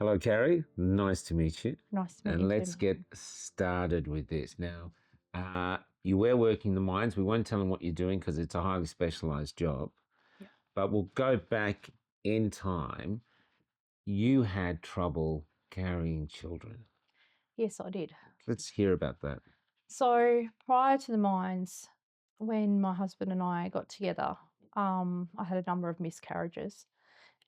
Hello, Karri. Nice to meet you. Nice to meet And you let's too. get started with this. Now, you were working the mines. We won't tell them what you're doing because it's a highly specialized job. Yeah. But we'll go back in time. You had trouble carrying children. Yes, I did. Let's hear about that. So prior to the mines, when my husband and I got together, I had a number of miscarriages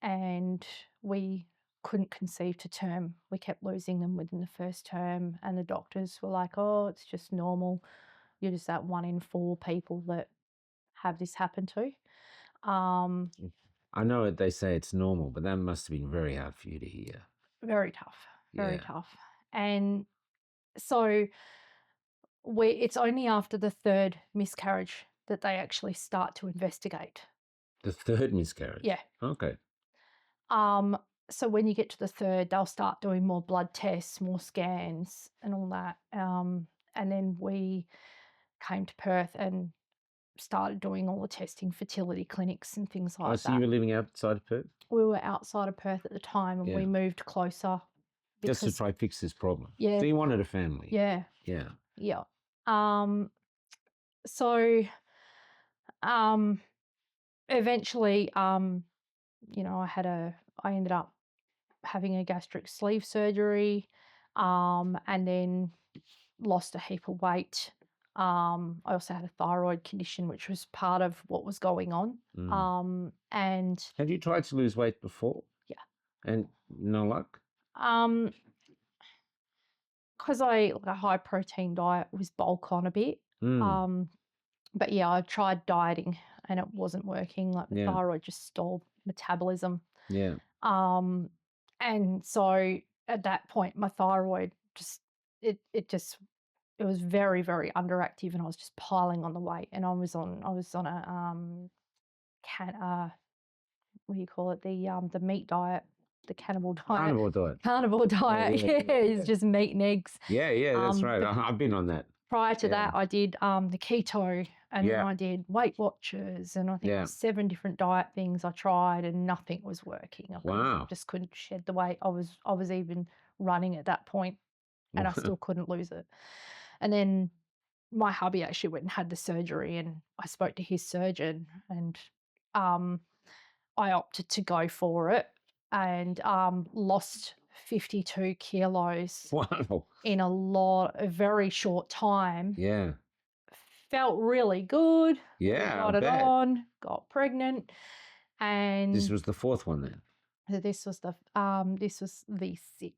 and we couldn't conceive to term. We kept losing them within the first term, and the doctors were like, oh, it's just normal. You're just that 1 in 4 people that have this happen to. I know they say it's normal, but that must have been very hard for you to hear. Very tough, very Yeah. tough. And so it's only after the 3rd miscarriage that they actually start to investigate. The 3rd miscarriage? Yeah. Okay. So when you get to the 3rd, they'll start doing more blood tests, more scans and all that. And then we came to Perth and started doing all the testing, fertility clinics and things like that. So you were living outside of Perth? We were outside of Perth at the time, and we moved closer. Just to try fix this problem. Yeah. So you wanted a family? Yeah. Yeah. Yeah. So eventually, I ended up having a gastric sleeve surgery, and then lost a heap of weight. I also had a thyroid condition, which was part of what was going on. And have you tried to lose weight before? Yeah. And no luck? Because a high protein diet was bulk on a bit. But yeah, I tried dieting and it wasn't working. Like the thyroid just stalled metabolism. Yeah. And so at that point, my thyroid it was very, very underactive, and I was just piling on the weight. And I was on a what do you call it? The meat diet, the cannibal diet. Carnivore diet. Carnivore diet. Yeah, it's just meat and eggs. Yeah, that's right. I've been on that. Prior to that, I did the keto, and then I did Weight Watchers, and I think 7 different diet things I tried, and nothing was working. I just couldn't shed the weight. I was even running at that point, and I still couldn't lose it. And then my hubby actually went and had the surgery, and I spoke to his surgeon, and I opted to go for it, and lost 52 kilos. Wow. In a very short time. Yeah. Felt really good. Yeah. Got it on, got pregnant. And this was the 4th one then? This was the 6th.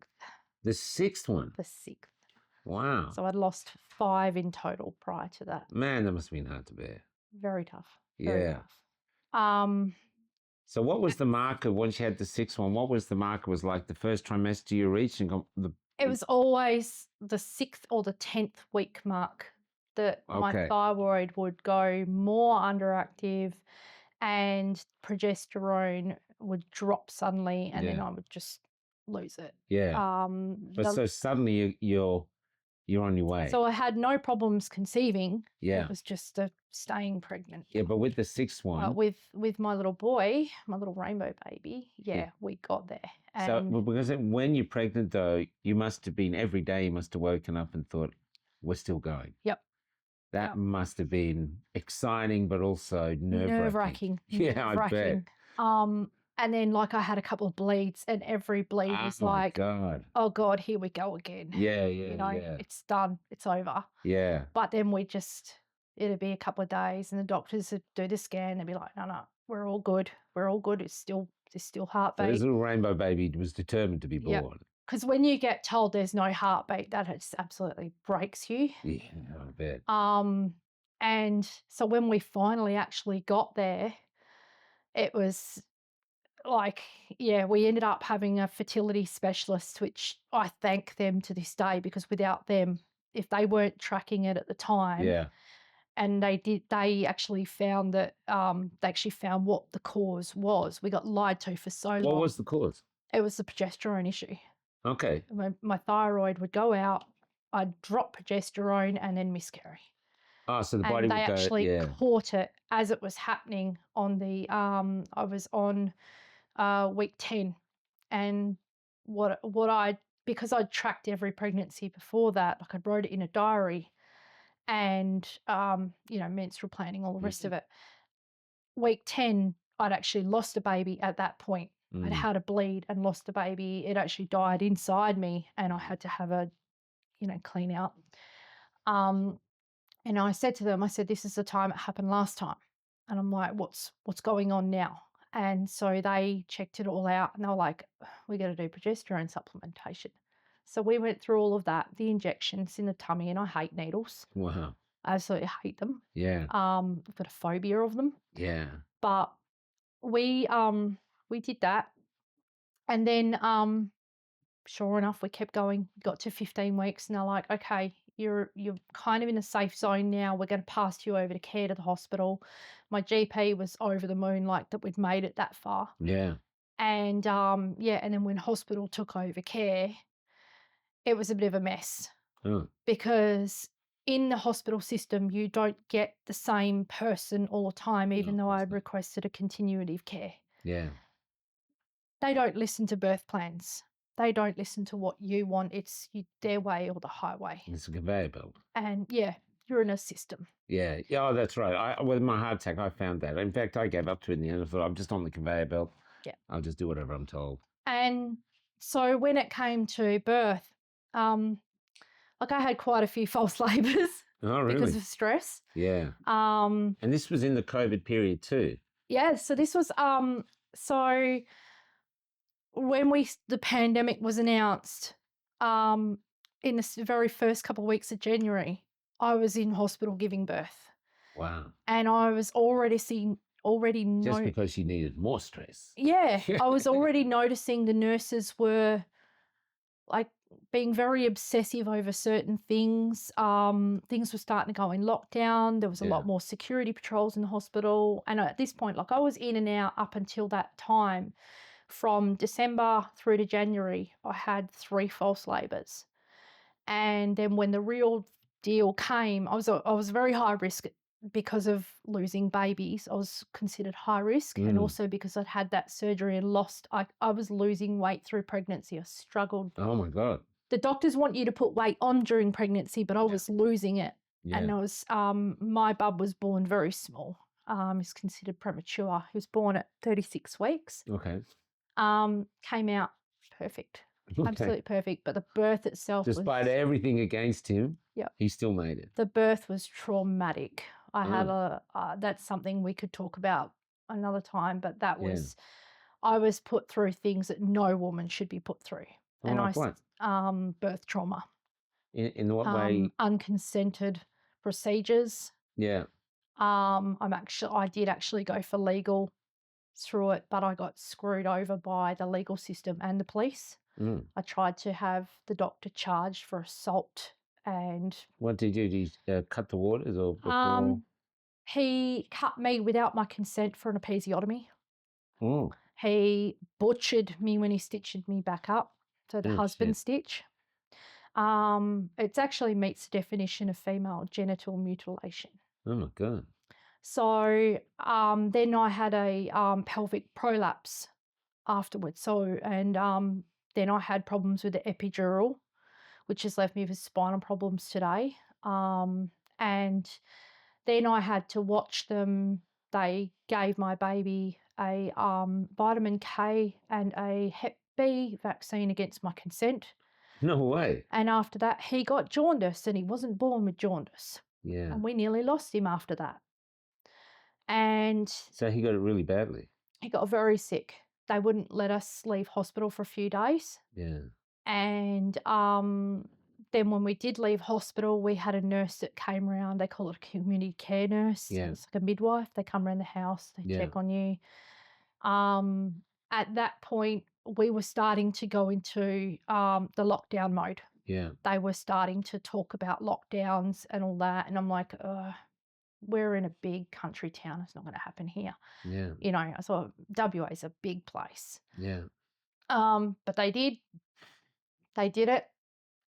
The 6th one? The 6th. Wow. So I'd lost 5 in total prior to that. Man, that must have been hard to bear. Very tough. Very tough. So what was the marker once you had the 6th one? What was the marker? Was like the first trimester you reached and got the... It was always the 6th or the 10th week mark that my thyroid would go more underactive, and progesterone would drop suddenly, and then I would just lose it. Yeah. So suddenly you're on your way. So I had no problems conceiving. Yeah. It was just staying pregnant. Yeah, but with the 6th one. With my little boy, my little rainbow baby, we got there. And so because when you're pregnant though, you must have been every day, you must have woken up and thought, we're still going. Yep. That must have been exciting, but also nerve-wracking. Yeah, I bet. And then I had a couple of bleeds, and every bleed was like, God. Oh God, here we go again. Yeah. It's done. It's over. Yeah. But then it'd be a couple of days, and the doctors would do the scan. They'd be like, no, we're all good. We're all good. There's still heartbeat. So this little rainbow baby was determined to be born. Because when you get told there's no heartbeat, that just absolutely breaks you. Yeah, I bet. And so when we finally actually got there, it was we ended up having a fertility specialist, which I thank them to this day, because without them, if they weren't tracking it at the time, and they actually found that what the cause was. We got lied to for so long. What was the cause? It was the progesterone issue. Okay. My thyroid would go out, I'd drop progesterone, and then miscarry. Oh, so the body would go... And they actually caught it as it was happening on I was on week 10, and because I'd tracked every pregnancy before that, like I wrote it in a diary and, menstrual planning, all the rest of it. Week 10, I'd actually lost a baby at that point. I'd had a bleed and lost a baby. It actually died inside me and I had to have a, clean out. And I said to them, this is the time it happened last time. And I'm like, what's going on now? And so they checked it all out and they were like, we got to do progesterone supplementation. So we went through all of that, the injections in the tummy, and I hate needles. Wow. I absolutely hate them. Yeah. I've got a phobia of them. Yeah. But we did that. And then sure enough, we kept going, got to 15 weeks, and they're like, okay, you're kind of in a safe zone now. We're going to pass you over to care to the hospital. My GP was over the moon, like that we'd made it that far. Yeah. And and then when hospital took over care, it was a bit of a mess. Oh. Because in the hospital system, you don't get the same person all the time, even though I had requested a continuity of care. Yeah. They don't listen to birth plans. They don't listen to what you want. It's their way or the highway. It's a conveyor belt. And you're in a system. Yeah. Oh, that's right. With my heart attack, I found that. In fact, I gave up to it in the end. I thought, I'm just on the conveyor belt. Yeah. I'll just do whatever I'm told. And so when it came to birth, I had quite a few false labours. Oh, really? Because of stress. Yeah. And this was in the COVID period too. Yeah. So this was so when the pandemic was announced, in the very first couple of weeks of January, I was in hospital giving birth. Wow. And I was just because you needed more stress. Yeah. I was already noticing the nurses were like being very obsessive over certain things. Things were starting to go in lockdown. There was a lot more security patrols in the hospital. And at this point, I was in and out up until that time. From December through to January, I had 3 false labours. And then when the real deal came, I was very high risk because of losing babies. I was considered high risk, and also because I'd had that surgery and lost. I was losing weight through pregnancy. I struggled. Oh my God. The doctors want you to put weight on during pregnancy, but I was losing it. Yeah. And I was my bub was born very small. He's considered premature. He was born at 36 weeks. Okay. Came out perfect. Okay. Absolutely perfect. But the birth itself despite everything against him, yep, he still made it. The birth was traumatic. I had that's something we could talk about another time, but that was I was put through things that no woman should be put through. Oh, and like what? Birth trauma. In what way? Unconsented procedures. Yeah. I did actually go for legal through it, but I got screwed over by the legal system and the police. I tried to have the doctor charged for assault. And what did you do? Did you cut the waters or before? He cut me without my consent for an episiotomy. Oh. He butchered me when he stitched me back up. So the husband stitch. It actually meets the definition of female genital mutilation. Oh my God. So then I had a pelvic prolapse afterwards. So then I had problems with the epidural, which has left me with spinal problems today. And then I had to watch them. They gave my baby a vitamin K and a Hep B vaccine against my consent. No way. And after that, he got jaundice, and he wasn't born with jaundice. Yeah. And we nearly lost him after that. And so he got it really badly. He got very sick. They wouldn't let us leave hospital for a few days. Yeah. And then when we did leave hospital, we had a nurse that came around. They call it a community care nurse. Yeah. It's like a midwife. They come around the house. They check on you. At that point, we were starting to go into the lockdown mode. Yeah. They were starting to talk about lockdowns and all that. And I'm like, we're in a big country town. It's not going to happen here. Yeah. I thought WA is a big place. Yeah. But they did. They did it.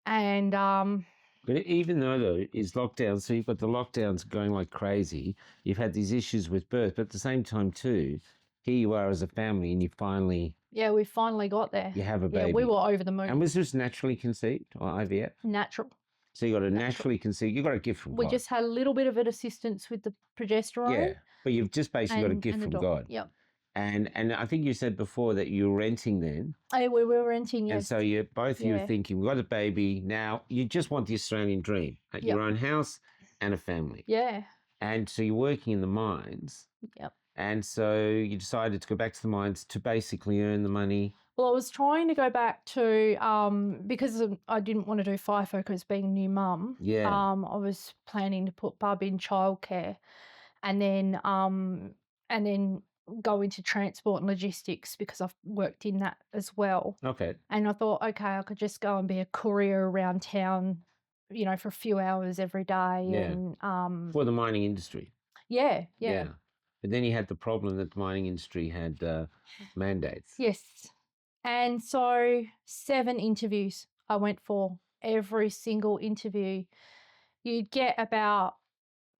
And but even though it's lockdown, so you've got the lockdowns going like crazy, you've had these issues with birth, but at the same time too, here you are as a family and you finally Yeah, we finally got there. You have a Yeah, baby. we were over the moon. And was this naturally conceived or IVF? Natural. So you got a naturally conceived, you got a gift from God. We just had a little bit of an assistance with the progesterone. Yeah, but you've just basically got a gift from God. Yep. And I think you said before that you were renting then. We were renting, yes. And so you were thinking, we've got a baby, now you just want the Australian dream. Your own house and a family. Yeah. And so you're working in the mines. Yep. And so you decided to go back to the mines to basically earn the money. Well, I was trying to go back to, because I didn't want to do FIFO because being a new mum. Yeah. I was planning to put Bub in childcare and then go into transport and logistics because I've worked in that as well. Okay. And I thought, okay, I could just go and be a courier around town, you know, for a few hours every day. Yeah. And for the mining industry. Yeah. But then you had the problem that the mining industry had mandates. Yes. And so 7 interviews I went for. Every single interview, you'd get about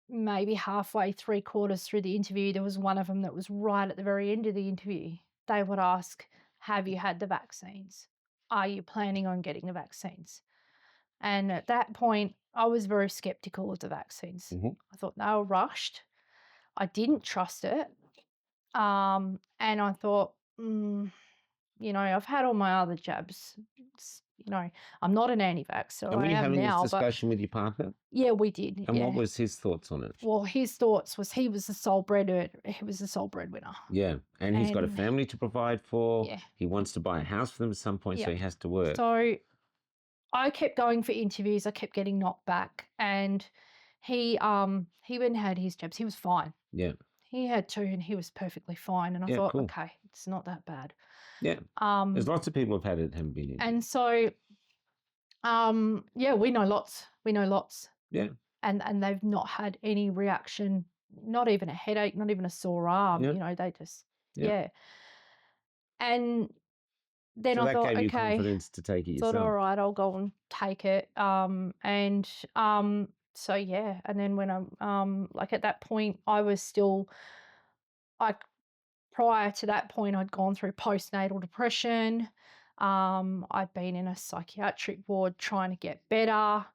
maybe halfway, 3/4 through the interview. There was one of them that was right at the very end of the interview. They would ask, have you had the vaccines? Are you planning on getting the vaccines? And at that point, I was very skeptical of the vaccines. Mm-hmm. I thought they were rushed. I didn't trust it. And I thought, you know, I've had all my other jabs. You know, I'm not an anti-vax, so and were I you am having now. this discussion with your partner? Yeah, we did. And what was his thoughts on it? Well, his thoughts was he was the sole breadwinner. He was the sole breadwinner. Yeah, and he's got a family to provide for. Yeah. He wants to buy a house for them at some point, so he has to work. So I kept going for interviews. I kept getting knocked back, and he went and had his jabs. He was fine. Yeah. He had 2 and he was perfectly fine. And I thought, okay, it's not that bad. Yeah. There's lots of people have had it, haven't been in. And so, we know lots. Yeah. And they've not had any reaction, not even a headache, not even a sore arm. You know, they just, And then I thought, that gave you okay, confidence to take it yourself. Thought, all right, I'll go and take it. So yeah, and then when I'm like at that point, I was still like prior to that point, I'd gone through postnatal depression. I'd been in a psychiatric ward trying to get better.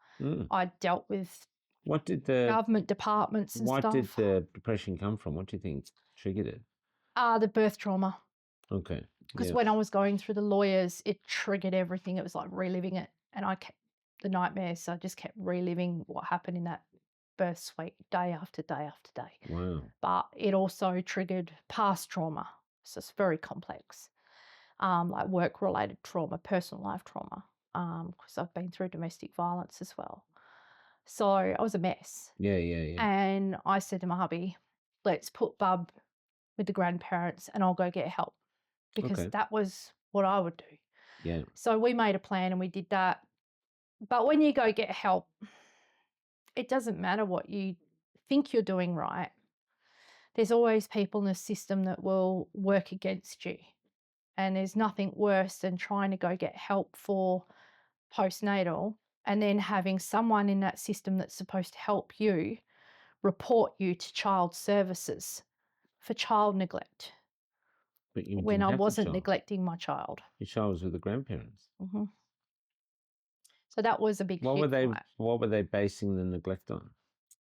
I'd dealt with government departments and stuff. What did the depression come from? What do you think triggered it? The birth trauma. Okay. Because when I was going through the lawyers, it triggered everything. It was like reliving it. And I kept the nightmares. So I just kept reliving what happened in that birth suite day after day after day. Wow. But it also triggered past trauma. So it's very complex. Like work-related trauma, personal life trauma. Because I've been through domestic violence as well. So I was a mess. Yeah. And I said to my hubby, let's put Bub with the grandparents and I'll go get help. Because that was what I would do. Yeah. So we made a plan and we did that. But when you go get help, it doesn't matter what you think you're doing right. There's always people in the system that will work against you. And there's nothing worse than trying to go get help for postnatal and then having someone in that system that's supposed to help you report you to child services for child neglect. But when I wasn't neglecting my child. Your child was with the grandparents. Mm-hmm. So that was a big What were they basing the neglect on?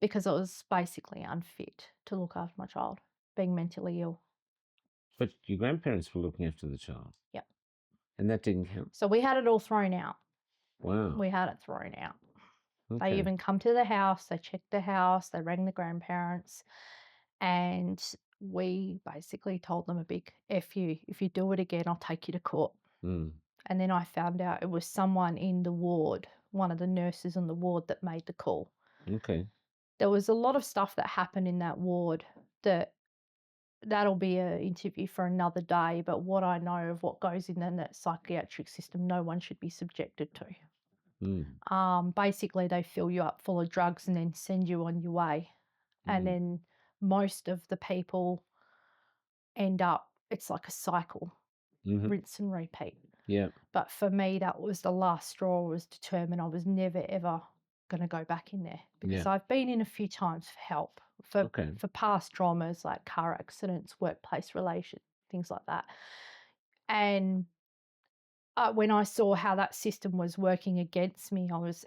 Because I was basically unfit to look after my child, being mentally ill. But your grandparents were looking after the child. Yep. And that didn't count. So we had it all thrown out. Wow. We had it thrown out. Okay. They even come to the house, they checked the house, they rang the grandparents, and we basically told them a big F you. If you do it again, I'll take you to court. And then I found out it was someone in the ward, one of the nurses in the ward that made the call. Okay. There was a lot of stuff that happened in that ward that'll be an interview for another day. But what I know of what goes in that psychiatric system, no one should be subjected to. Basically, they fill you up full of drugs and then send you on your way. And then most of the people end up, it's like a cycle, rinse and repeat. Yeah. But for me, that was the last straw. Was determined I was never, ever going to go back in there because I've been in a few times for help for past traumas like car accidents, workplace relations, things like that. And when I saw how that system was working against me, it's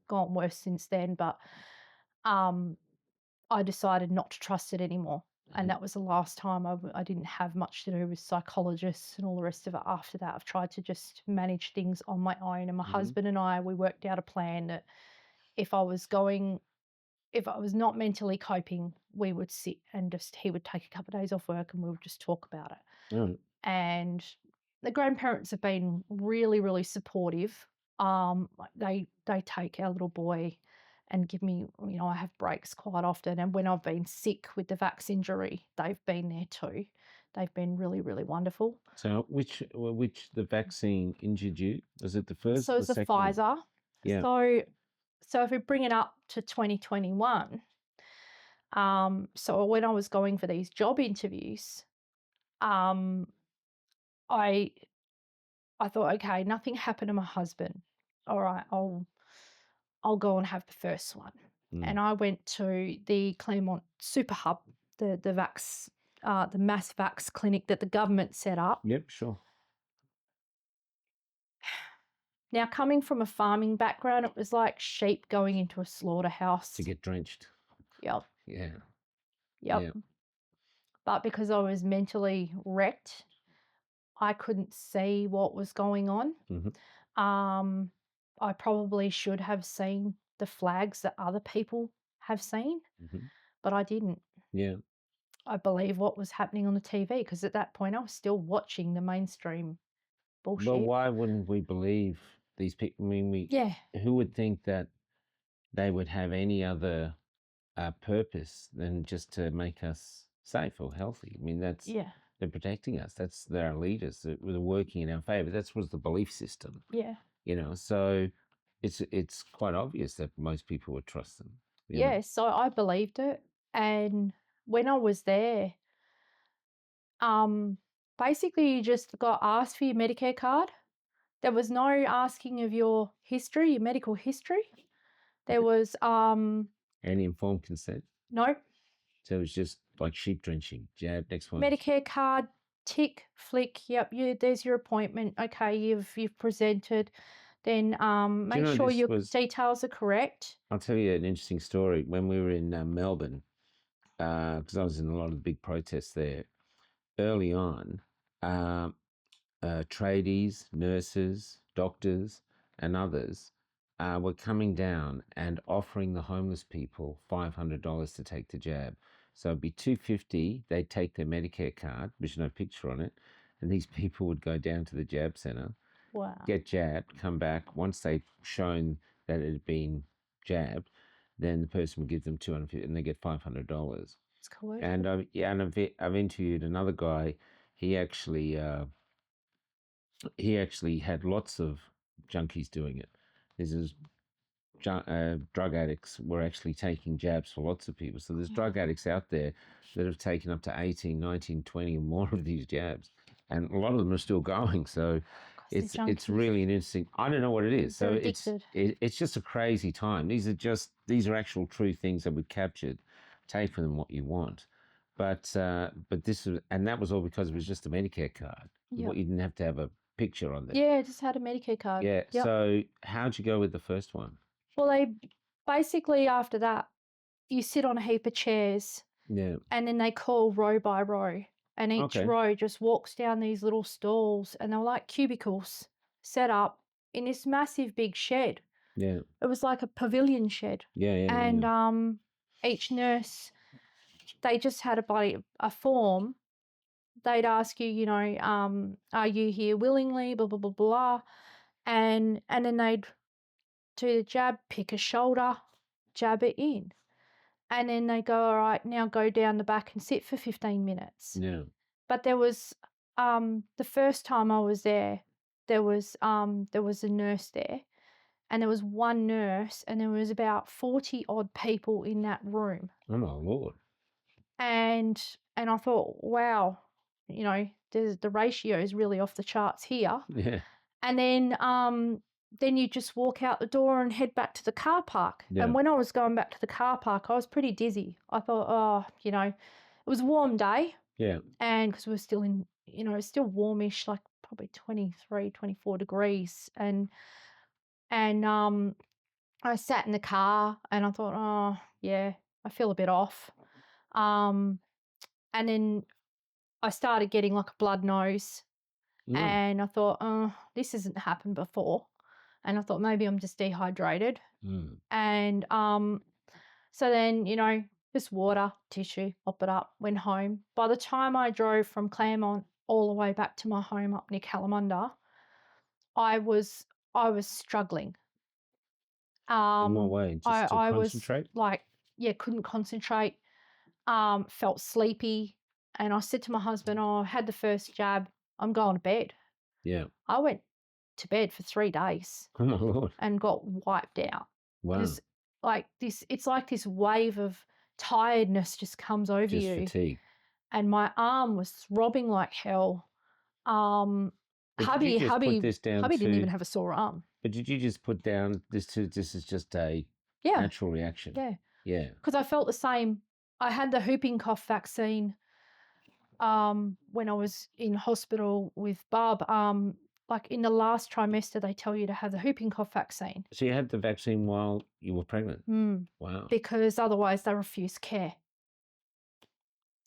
gone worse since then. But I decided not to trust it anymore. And that was the last time I didn't have much to do with psychologists and all the rest of it. After that, I've tried to just manage things on my own. And my husband and I, we worked out a plan that if I was not mentally coping, we would sit and he would take a couple of days off work and we would just talk about it. Mm. And the grandparents have been really, really supportive. They take our little boy and give me, I have breaks quite often. And when I've been sick with the vax injury, they've been there too. They've been really, really wonderful. So which the vaccine injured you? Was it the first? So it's the Pfizer. Yeah. So if we bring it up to 2021, so when I was going for these job interviews, I thought, okay, nothing happened to my husband. All right, I'll go and have the first one. And I went to the Claremont Super Hub, the mass vax clinic that the government set up. Yep, sure. Now, coming from a farming background, it was like sheep going into a slaughterhouse. To get drenched. Yep. Yeah. Yep. But because I was mentally wrecked, I couldn't see what was going on. I probably should have seen the flags that other people have seen, but I didn't. Yeah. I believe what was happening on the TV because at that point I was still watching the mainstream bullshit. Well, why wouldn't we believe these people? I mean, who would think that they would have any other purpose than just to make us safe or healthy? I mean, they're protecting us. They're our leaders. They're working in our favor. That was the belief system. Yeah. So it's quite obvious that most people would trust them. Yeah, so I believed it. And when I was there, basically you just got asked for your Medicare card. There was no asking of your history, your medical history. There was any informed consent? No. So it was just like sheep drenching. Jab, next one. Medicare card, tick, flick. Yep, there's your appointment. Okay, you've presented. Then make sure your details are correct. I'll tell you an interesting story. When we were in Melbourne, because I was in a lot of the big protests there, early on, tradies, nurses, doctors, and others were coming down and offering the homeless people $500 to take the jab. So it'd be $250. They'd take their Medicare card, which no picture on it, and these people would go down to the jab center. Wow. Get jabbed, come back. Once they've shown that it had been jabbed, then the person would give them $250 and they get $500. It's coercive. And I've interviewed another guy. He actually had lots of junkies doing it. This is drug addicts were actually taking jabs for lots of people. So there's drug addicts out there that have taken up to 18, 19, 20 or more of these jabs. And a lot of them are still going. So it's really an interesting. I don't know what it is. So it's just a crazy time. These are actual true things that we captured. Take from them what you want, but this was, and that was all because it was just a Medicare card. Yep. You didn't have to have a picture on there. Yeah, I just had a Medicare card. Yeah. Yep. So how'd you go with the first one? Well, they basically after that you sit on a heap of chairs. Yeah. And then they call row by row. And each row just walks down these little stalls and they were like cubicles set up in this massive big shed. Yeah. It was like a pavilion shed. Yeah. And each nurse, they just had a form. They'd ask you, are you here willingly, blah, blah, blah, blah. And then they'd do the jab, pick a shoulder, jab it in. And then they go, all right, now go down the back and sit for 15 minutes. Yeah. But there was, the first time I was there was a nurse there. And there was one nurse and there was about 40 odd people in that room. Oh, my Lord. And I thought, wow, the ratio is really off the charts here. Yeah. And then you just walk out the door and head back to the car park. Yeah. And when I was going back to the car park, I was pretty dizzy. I thought, it was a warm day. Yeah. And because we were still in, still warmish, like probably 23, 24 degrees. And I sat in the car and I thought, oh, yeah, I feel a bit off. And then I started getting like a blood nose. And I thought, oh, this hasn't happened before. And I thought maybe I'm just dehydrated. And so then, just water, tissue, mop it up, went home. By the time I drove from Claremont all the way back to my home up near Kalamunda, I was struggling. In what way? Just to concentrate? Was like, couldn't concentrate, felt sleepy. And I said to my husband, oh, I had the first jab, I'm going to bed. Yeah. I went to bed for 3 days. Oh, my Lord. And got wiped out. Wow. It's like this wave of tiredness just comes over you. Just fatigue. And my arm was throbbing like hell. Hubby didn't even have a sore arm. But did you just put down this is just a natural reaction? Yeah. Yeah. Because I felt the same. I had the whooping cough vaccine when I was in hospital with Bob. Like in the last trimester, they tell you to have the whooping cough vaccine. So you had the vaccine while you were pregnant? Wow. Because otherwise they refuse care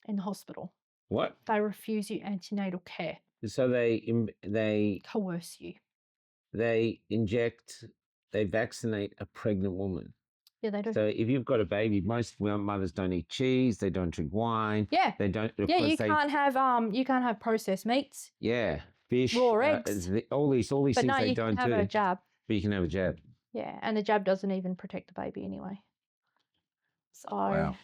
in the hospital. What? They refuse you antenatal care. So they coerce you. They vaccinate a pregnant woman. Yeah, they do. So if you've got a baby, most mothers don't eat cheese. They don't drink wine. Yeah. They don't. Yeah, you can't have processed meats. Yeah, fish, raw eggs. All these things they don't do. But you can have a jab. But you can have a jab. Yeah, and the jab doesn't even protect the baby anyway. So.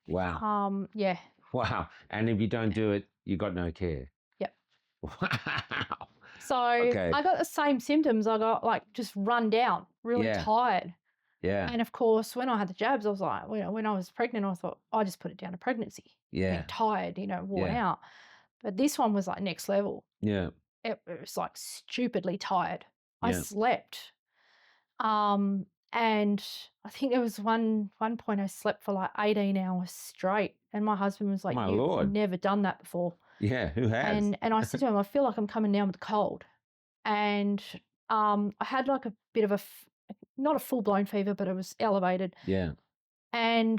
Wow. Yeah. Wow. And if you don't do it, you got no care. Yep. Wow. So I got the same symptoms. I got like just run down, really tired. Yeah. And of course, when I had the jabs, I was like, when I was pregnant, I thought, I just put it down to pregnancy. Yeah. Tired, worn out. But this one was like next level. Yeah. It was like stupidly tired. I slept. And I think there was one point I slept for like 18 hours straight. And my husband was like, you've never done that before. Yeah, who has? And I said to him, I feel like I'm coming down with a cold. And I had like a bit of not a full-blown fever, but it was elevated. Yeah. And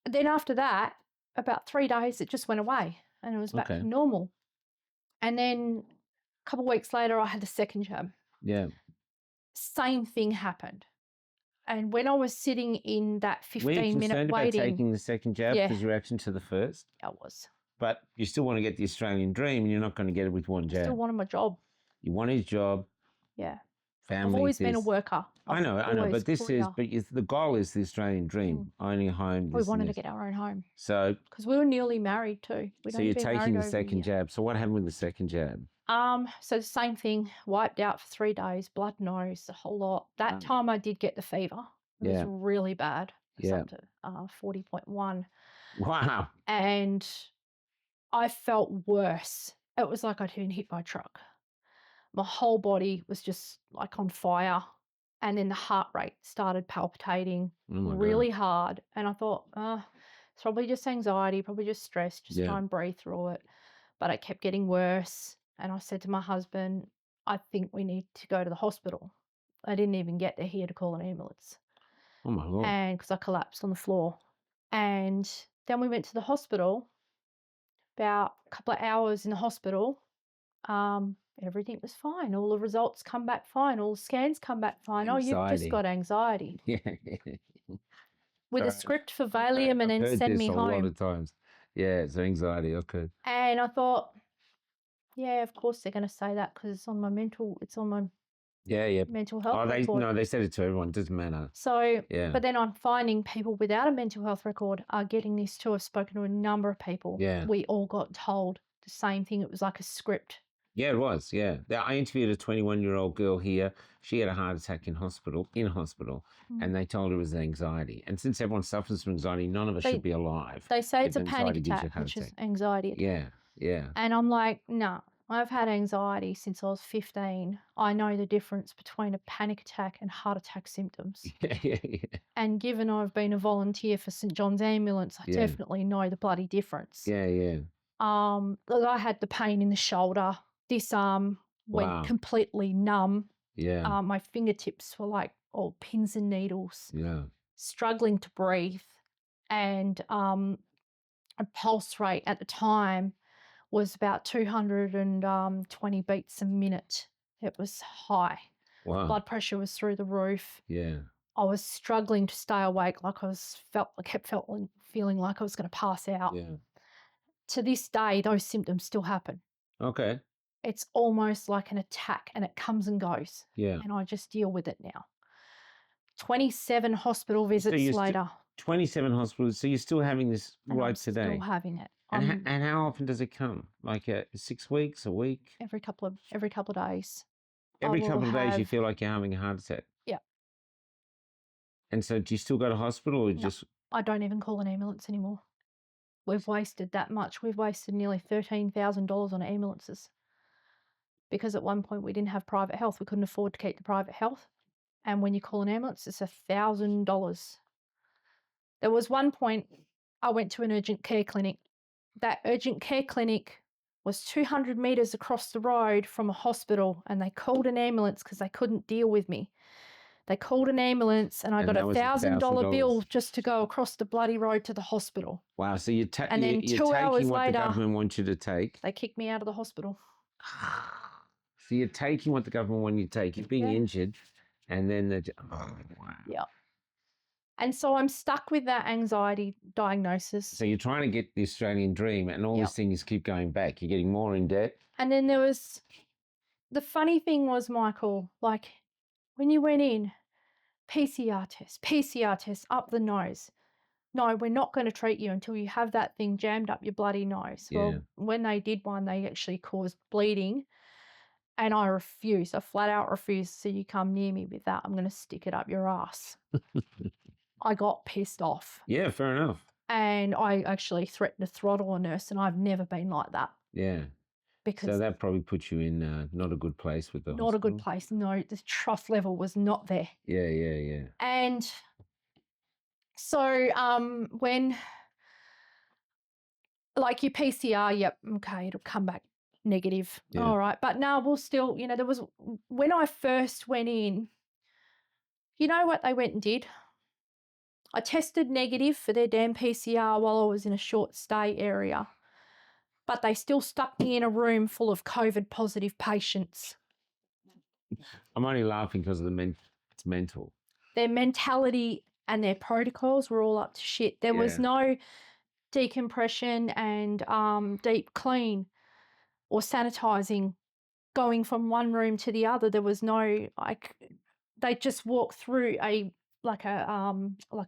then after that, about 3 days, it just went away and it was back to normal. And then a couple of weeks later, I had the second jab. Yeah. Same thing happened. And when I was sitting in that 15-minute waiting. Were you concerned about taking the second jab because your reaction to the first? I was. But you still want to get the Australian dream and you're not going to get it with one jab. I still wanted my job. You want his job. Yeah. Family. I've always been a worker. I know. But the goal is the Australian dream, owning a home. We wanted to get our own home. So. Because we were newly married too. So you're taking the second jab. So what happened with the second jab? So the same thing, wiped out for 3 days, blood nose, the whole lot. That time I did get the fever. It was really bad. It was up to 40.1. Wow. And I felt worse. It was like I'd been hit by a truck. My whole body was just like on fire. And then the heart rate started palpitating really hard. And I thought, it's probably just anxiety, probably just stress, just try and breathe through it. But it kept getting worse. And I said to my husband, I think we need to go to the hospital. I didn't even get to here to call an ambulance. Oh, my Lord. And because I collapsed on the floor. And then we went to the hospital. About a couple of hours in the hospital, everything was fine. All the results come back fine. All the scans come back fine. Anxiety. Oh, you've just got anxiety. Yeah. With a script for Valium and then send me home. A lot of times. Yeah, it's anxiety. Okay. And I thought, yeah, of course they're going to say that because it's on my mental health report. They said it to everyone. It doesn't matter. So, but then I'm finding people without a mental health record are getting this too. I've spoken to a number of people. Yeah. We all got told the same thing. It was like a script. Yeah, it was. Yeah. I interviewed a 21-year-old girl here. She had a heart attack in hospital, and they told her it was anxiety. And since everyone suffers from anxiety, none of us should be alive. They say it's a panic attack, which is anxiety attack. Yeah. Yeah. And I'm like, no, I've had anxiety since I was 15. I know the difference between a panic attack and heart attack symptoms. Yeah. And given I've been a volunteer for St John's Ambulance, I definitely know the bloody difference. Yeah. Look, I had the pain in the shoulder. This arm went completely numb. Yeah. My fingertips were like all pins and needles. Yeah. Struggling to breathe. And a pulse rate at the time was about 220 beats a minute. It was high. Wow. Blood pressure was through the roof. Yeah. I was struggling to stay awake, like I kept feeling like I was going to pass out. Yeah. To this day, those symptoms still happen. Okay. It's almost like an attack, and it comes and goes. Yeah. And I just deal with it now. 27 hospital visits later. 27 hospitals. So you're still having this right I'm today? Still having it. And how often does it come? Like 6 weeks, a week? Every couple of days. Every couple of days you feel like you're having a heart attack? Yeah. And so do you still go to hospital or just... I don't even call an ambulance anymore. We've wasted that much. We've wasted nearly $13,000 on ambulances. Because at one point we didn't have private health. We couldn't afford to keep the private health. And when you call an ambulance, it's $1,000. There was one point I went to an urgent care clinic. That urgent care clinic was 200 metres across the road from a hospital, and they called an ambulance because they couldn't deal with me. They called an ambulance, and I got a $1,000 bill just to go across the bloody road to the hospital. Wow, so you're and then you're 2 hours taking what later, the government wants you to take. They kicked me out of the hospital. So you're taking what the government wants you to take. You're being injured, and then they're just... Oh, wow. Yeah. And so I'm stuck with that anxiety diagnosis. So you're trying to get the Australian dream, and all these things keep going back. You're getting more in debt. And then there was... The funny thing was, Michael, like when you went in, PCR test up the nose. No, we're not going to treat you until you have that thing jammed up your bloody nose. Yeah. Well, when they did one, they actually caused bleeding. And I refused. I flat out refused. So you come near me with that, I'm going to stick it up your ass. I got pissed off. Yeah, fair enough. And I actually threatened to throttle a nurse, and I've never been like that. Yeah. Because so that probably puts you in not a good place with the Not a good place. No, the trust level was not there. Yeah. And so when, like your PCR, yep, okay, it'll come back negative. Yeah. All right. But now we'll still, there was, when I first went in, you know what they went and did? I tested negative for their damn PCR while I was in a short stay area, but they still stuck me in a room full of COVID positive patients. I'm only laughing because of it's mental. Their mentality and their protocols were all up to shit. There was no decompression and deep clean or sanitizing going from one room to the other. There was no, like, they just walked through a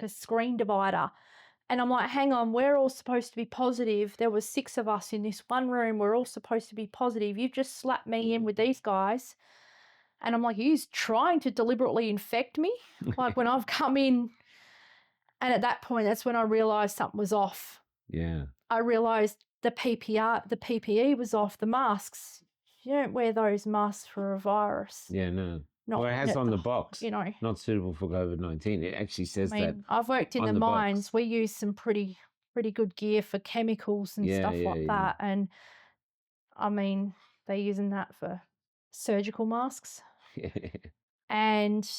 screen divider, and I'm like, hang on, we're all supposed to be positive. There was 6 of us in this one room. We're all supposed to be positive. You've just slapped me in with these guys. And I'm like, he's trying to deliberately infect me? Like when I've come in, and at that point, that's when I realised something was off. Yeah. I realised the PPE was off, the masks. You don't wear those masks for a virus. Yeah, no. Well, it has on the box, not suitable for COVID-19. It actually says that. I've worked in the mines. Box. We use some pretty good gear for chemicals and stuff like that. And I mean, they're using that for surgical masks. And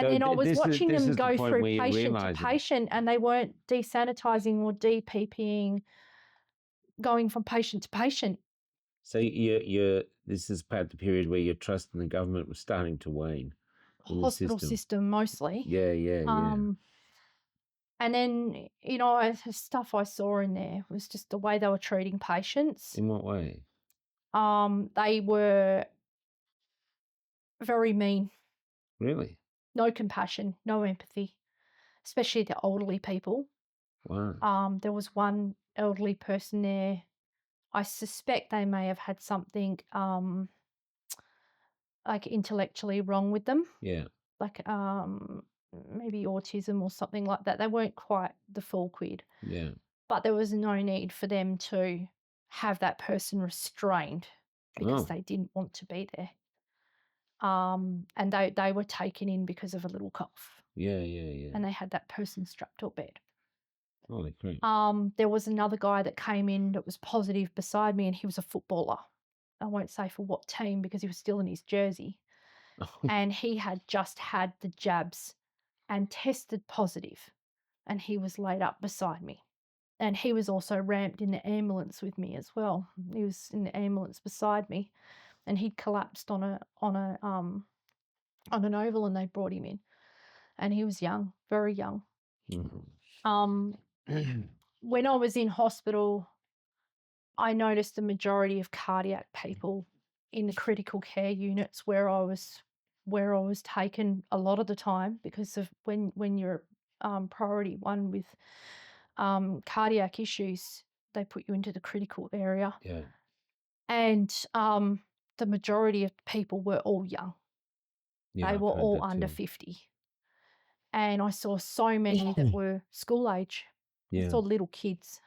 then I was watching them go through patient to patient, and they weren't desanitizing or de-PPing, going from patient to patient. So this is part of the period where your trust in the government was starting to wane. Hospital system mostly. Yeah. And then, the stuff I saw in there was just the way they were treating patients. In what way? They were very mean. Really? No compassion, no empathy, especially the elderly people. Wow. There was one elderly person there. I suspect they may have had something like intellectually wrong with them. Yeah. Like maybe autism or something like that. They weren't quite the full quid. Yeah. But there was no need for them to have that person restrained. because they didn't want to be there. And they were taken in because of a little cough. Yeah, yeah, yeah. And they had that person strapped to a bed. Holy crap. There was another guy that came in that was positive beside me, and he was a footballer. I won't say for what team because he was still in his jersey. And he had just had the jabs and tested positive, and he was laid up beside me. And he was also ramped in the ambulance with me as well. He was in the ambulance beside me, and he'd collapsed on an oval, and they brought him in. And he was young, very young. Mm-hmm. When I was in hospital, I noticed the majority of cardiac people in the critical care units where I was taken a lot of the time, because of when you're priority 1 with cardiac issues, they put you into the critical area. Yeah. And the majority of people were all young. Yeah, they were all under 50. And I saw so many that were school age. Yeah. I saw little kids.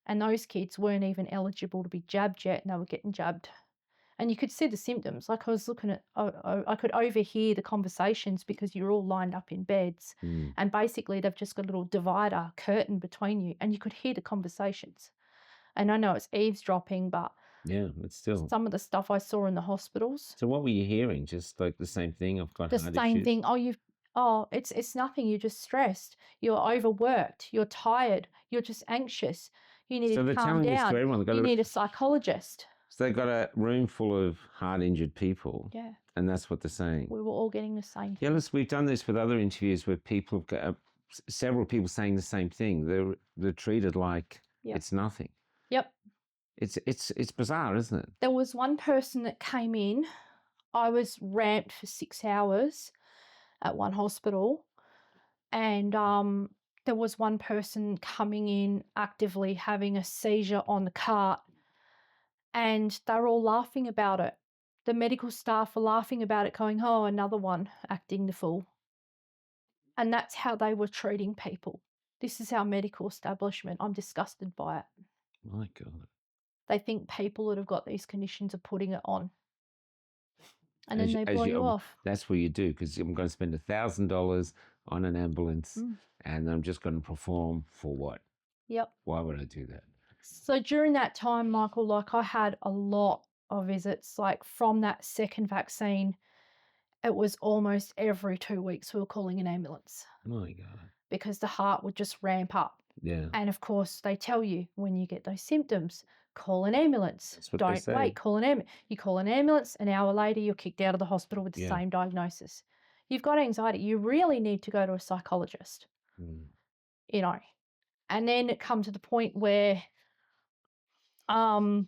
And those kids weren't even eligible to be jabbed yet, and they were getting jabbed. And you could see the symptoms. Like, I was looking at, I could overhear the conversations because you're all lined up in beds. And basically they've just got a little divider curtain between you, and you could hear the conversations. And I know it's eavesdropping, but yeah, it's still some of the stuff I saw in the hospitals. So what were you hearing? Just like the same thing? I've got the same thing. It's nothing. You're just stressed. You're overworked. You're tired. You're just anxious. You need to calm down. You need a psychologist. So they've got a room full of heart-injured people. Yeah. And that's what they're saying. We were all getting the same thing. Yeah, listen, we've done this with other interviews where people have got several people saying the same thing. They're treated like it's nothing. Yep. It's bizarre, isn't it? There was one person that came in. I was ramped for 6 hours at one hospital, and there was one person coming in actively having a seizure on the cart, and they were all laughing about it. The medical staff were laughing about it, going, "Oh, another one acting the fool." And that's how they were treating people. This is our medical establishment. I'm disgusted by it. My God. They think people that have got these conditions are putting it on. And then they blow you off. That's what you do, because I'm going to spend $1,000 on an ambulance and I'm just going to perform for what? Yep. Why would I do that? So during that time, Michael, like, I had a lot of visits. Like, from that second vaccine, it was almost every 2 weeks we were calling an ambulance. My God. Because the heart would just ramp up. Yeah. And of course, they tell you when you get those symptoms, call an ambulance. That's what Don't they say. wait, call an ambulance. You call an ambulance, an hour later, you're kicked out of the hospital with the same diagnosis. You've got anxiety. You really need to go to a psychologist, you know. And then it come to the point where 2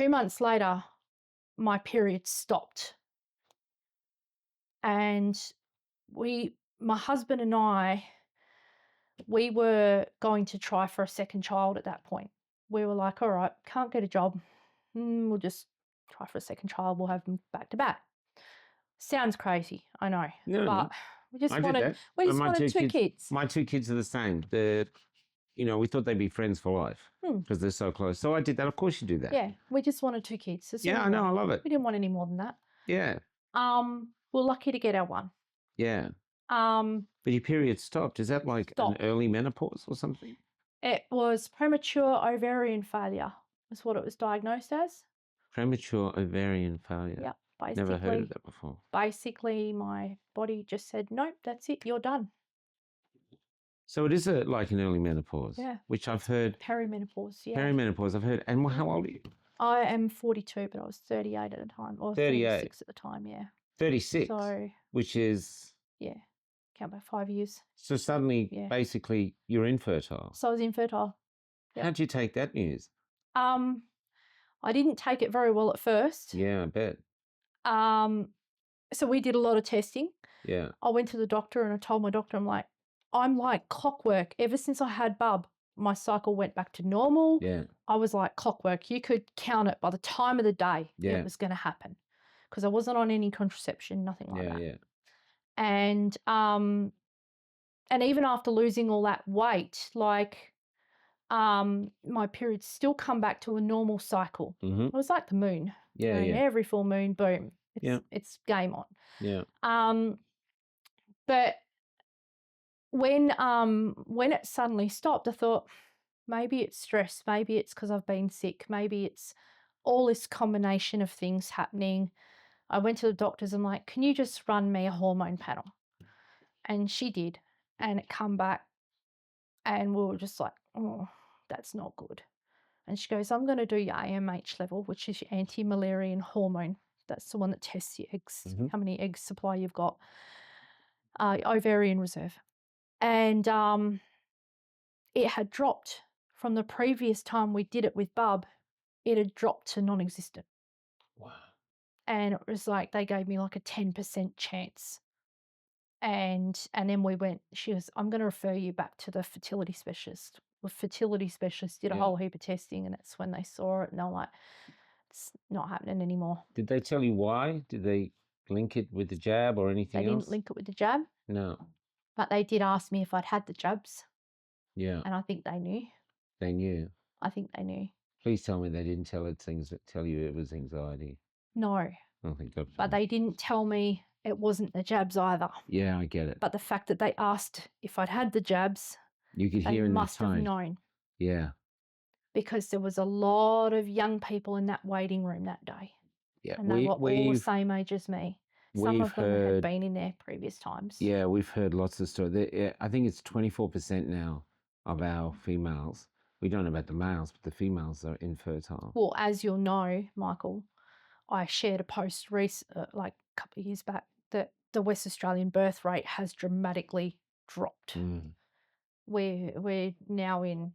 months later, my period stopped. And my husband and I, we were going to try for a second child at that point. We were like, all right, can't get a job. We'll just try for a second child. We'll have them back to back. Sounds crazy, I know. No, but we just wanted 2 kids. My 2 kids are the same. They're, we thought they'd be friends for life because they're so close. So I did that. Of course you do that. Yeah, we just wanted 2 kids. That's I know. I love it. We didn't want any more than that. Yeah. We're lucky to get our one. Yeah. But your period stopped. Is that like an early menopause or something? It was premature ovarian failure. That's what it was diagnosed as. Premature ovarian failure. Yeah, basically. Never heard of that before. Basically, my body just said, nope, that's it, you're done. So it is like an early menopause. Yeah. Which I've heard. Perimenopause, yeah. Perimenopause, I've heard. And how old are you? I am 42, but I was 38 at the time. Or 36 at the time, yeah. 36? So. Which is? Yeah. Count back 5 years. So suddenly, basically, you're infertile. So I was infertile. Yep. How'd you take that news? I didn't take it very well at first. Yeah, I bet. So we did a lot of testing. Yeah. I went to the doctor and I told my doctor, I'm like clockwork. Ever since I had Bub, my cycle went back to normal. Yeah. I was like clockwork. You could count it by the time of the day it was going to happen, because I wasn't on any contraception, nothing like that. Yeah. And even after losing all that weight, like, my periods still come back to a normal cycle. Mm-hmm. It was like the moon. Yeah, and every full moon, boom, it's game on. Yeah. But when it suddenly stopped, I thought maybe it's stress, maybe it's because I've been sick, maybe it's all this combination of things happening. I went to the doctors. I'm like, can you just run me a hormone panel? And she did, and it come back, and we were just like, oh, that's not good. And she goes, I'm going to do your AMH level, which is your anti-Müllerian hormone. That's the one that tests your eggs, how many egg supply you've got, ovarian reserve. And it had dropped from the previous time we did it with Bub. It had dropped to non-existent. Wow. And it was like they gave me like a 10% chance. And then we went, she goes, I'm going to refer you back to the fertility specialist. The fertility specialist did a whole heap of testing, and that's when they saw it, and they're like, it's not happening anymore. Did they tell you why? Did they link it with the jab or anything else? They didn't link it with the jab. No. But they did ask me if I'd had the jabs. Yeah. And I think they knew. They knew. I think they knew. Please tell me they didn't tell you it was anxiety. No. Oh, thank God. But they didn't tell me it wasn't the jabs either. Yeah, I get it. But the fact that they asked if I'd had the jabs, you could hear in the tone. They must have known. Yeah. Because there was a lot of young people in that waiting room that day. Yeah. And they were all the same age as me. Some of them had been in there previous times. Yeah, we've heard lots of stories. I think it's 24% now of our females. We don't know about the males, but the females are infertile. Well, as you'll know, Michael, I shared a post like a couple of years back that the West Australian birth rate has dramatically dropped. We're now in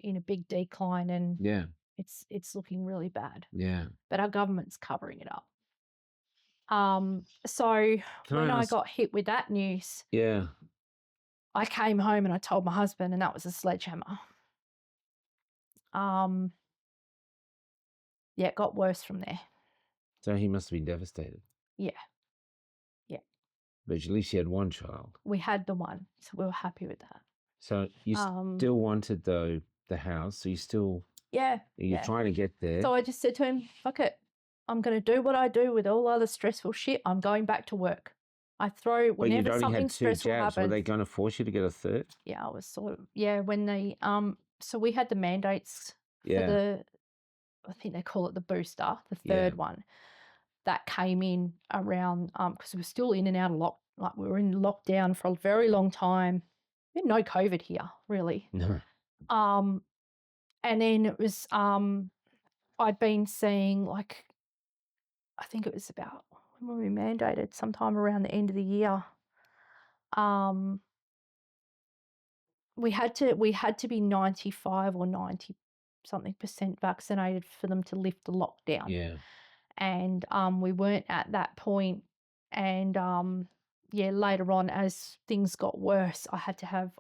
a big decline, and it's looking really bad. Yeah. But our government's covering it up. So when I got hit with that news, I came home and I told my husband, and that was a sledgehammer. It got worse from there. So he must have been devastated. Yeah. But at least you had one child. We had the one, so we were happy with that. So you still wanted the house, so you still... You're trying to get there. So I just said to him, fuck it. I'm going to do what I do with all other stressful shit. I'm going back to work. Whenever something stressful happens. Were they going to force you to get a third? Yeah, I was sort of, when they, so we had the mandates for I think they call it the booster, the third one, that came in around, because we were still in and out of we were in lockdown for a very long time. We had no COVID here, really. No. And then it was, I'd been seeing I think it was about when we mandated sometime around the end of the year. We had to be 95 or 90 something% vaccinated for them to lift the lockdown. Yeah. And we weren't at that point. And later on, as things got worse, I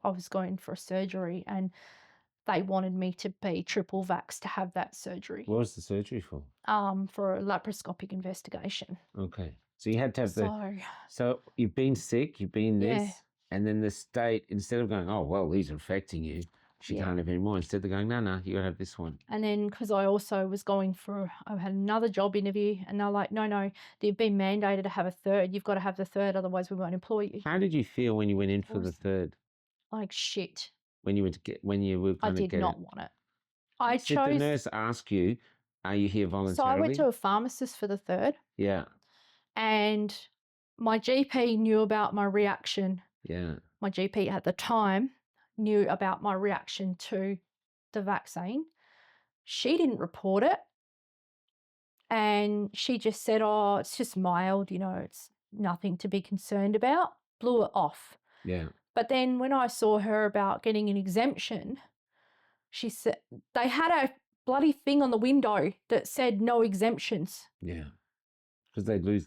was going for a surgery, and they wanted me to be triple vax to have that surgery. What was the surgery for? For a laparoscopic investigation. Okay. So you had to have So you've been sick, you've been this, and then the state, instead of going, oh, well, these are affecting you, she can't have any more. Instead they're going, no, you got to have this one. And then because I also was I had another job interview, and they're like, no, they've been mandated to have a third. You've got to have the third, otherwise we won't employ you. How did you feel when you went in for the third? Like shit. When you were I did not want it. Did the nurse ask you, are you here voluntarily? So I went to a pharmacist for the third. Yeah. And my GP knew about my reaction. Yeah. My GP at the time knew about my reaction to the vaccine. She didn't report it. And she just said, oh, it's just mild, it's nothing to be concerned about. Blew it off. Yeah. But then when I saw her about getting an exemption, she said they had a bloody thing on the window that said no exemptions. Yeah. Because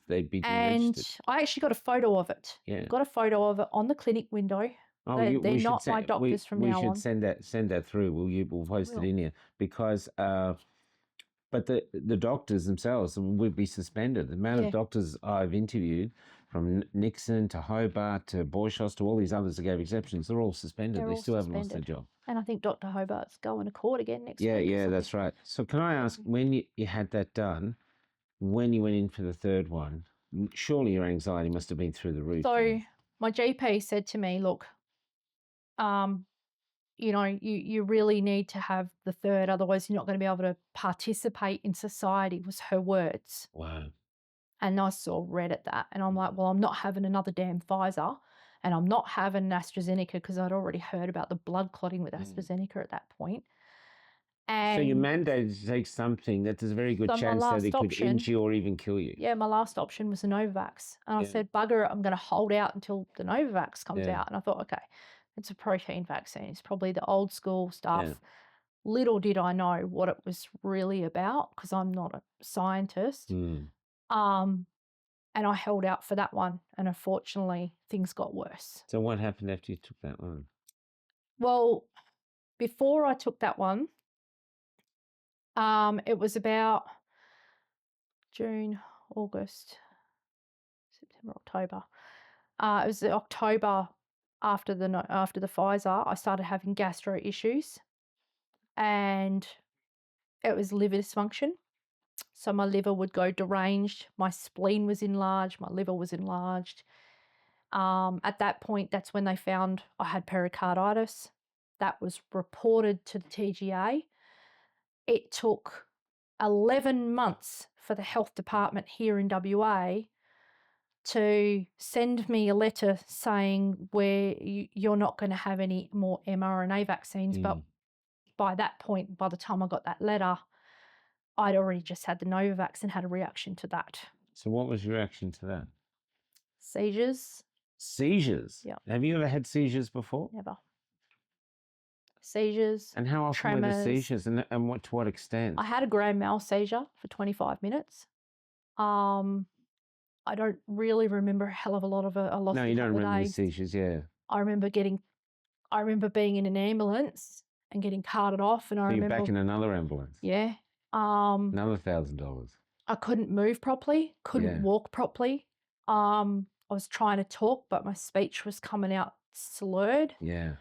they'd be deregistered. And I actually got a photo of it. Yeah. Got a photo of it on the clinic window. Oh, they're not my doctors from now on. We should send that through. We'll post it in here because, but the doctors themselves would be suspended. The amount of doctors I've interviewed from Nixon to Hobart to Borshoff to all these others that gave exceptions, they're all suspended. They still haven't lost their job. And I think Dr. Hobart's going to court again next week. Yeah, that's right. So can I ask, when you had that done, when you went in for the third one, surely your anxiety must have been through the roof. So my GP said to me, look, you know, you really need to have the third, otherwise you're not going to be able to participate in society, was her words. Wow. And I saw red at that. And I'm like, well, I'm not having another damn Pfizer, and I'm not having an AstraZeneca, because I'd already heard about the blood clotting with AstraZeneca at that point. And so you're mandated to take something that there's a very good chance that it could injure you or even kill you. Yeah, my last option was the Novavax. And I said, bugger it, I'm going to hold out until the Novavax comes out. And I thought, okay, it's a protein vaccine. It's probably the old school stuff. Yeah. Little did I know what it was really about, because I'm not a scientist. And I held out for that one, and unfortunately things got worse. So what happened after you took that one? Well, before I took that one, it was about June, August, September, October. It was October after the Pfizer. I started having gastro issues, and it was liver dysfunction. So my liver would go deranged. My spleen was enlarged. My liver was enlarged. At that point, that's when they found I had pericarditis. That was reported to the TGA. It took 11 months for the health department here in WA to send me a letter saying where you're not going to have any more mRNA vaccines. But by that point, by the time I got that letter, I'd already just had the Novavax and had a reaction to that. So what was your reaction to that? Seizures. Seizures? Yeah. Have you ever had seizures before? Never. Seizures. And how often were the seizures, and to what extent? I had a grand mal seizure for 25 minutes. I don't really remember a hell of a lot of it. I lost. No, you don't remember the seizures, yeah. I remember being in an ambulance and getting carted off, and so you're back in another ambulance. Yeah. Another $1,000. I couldn't move properly, couldn't walk properly. I was trying to talk, but my speech was coming out slurred. Yeah.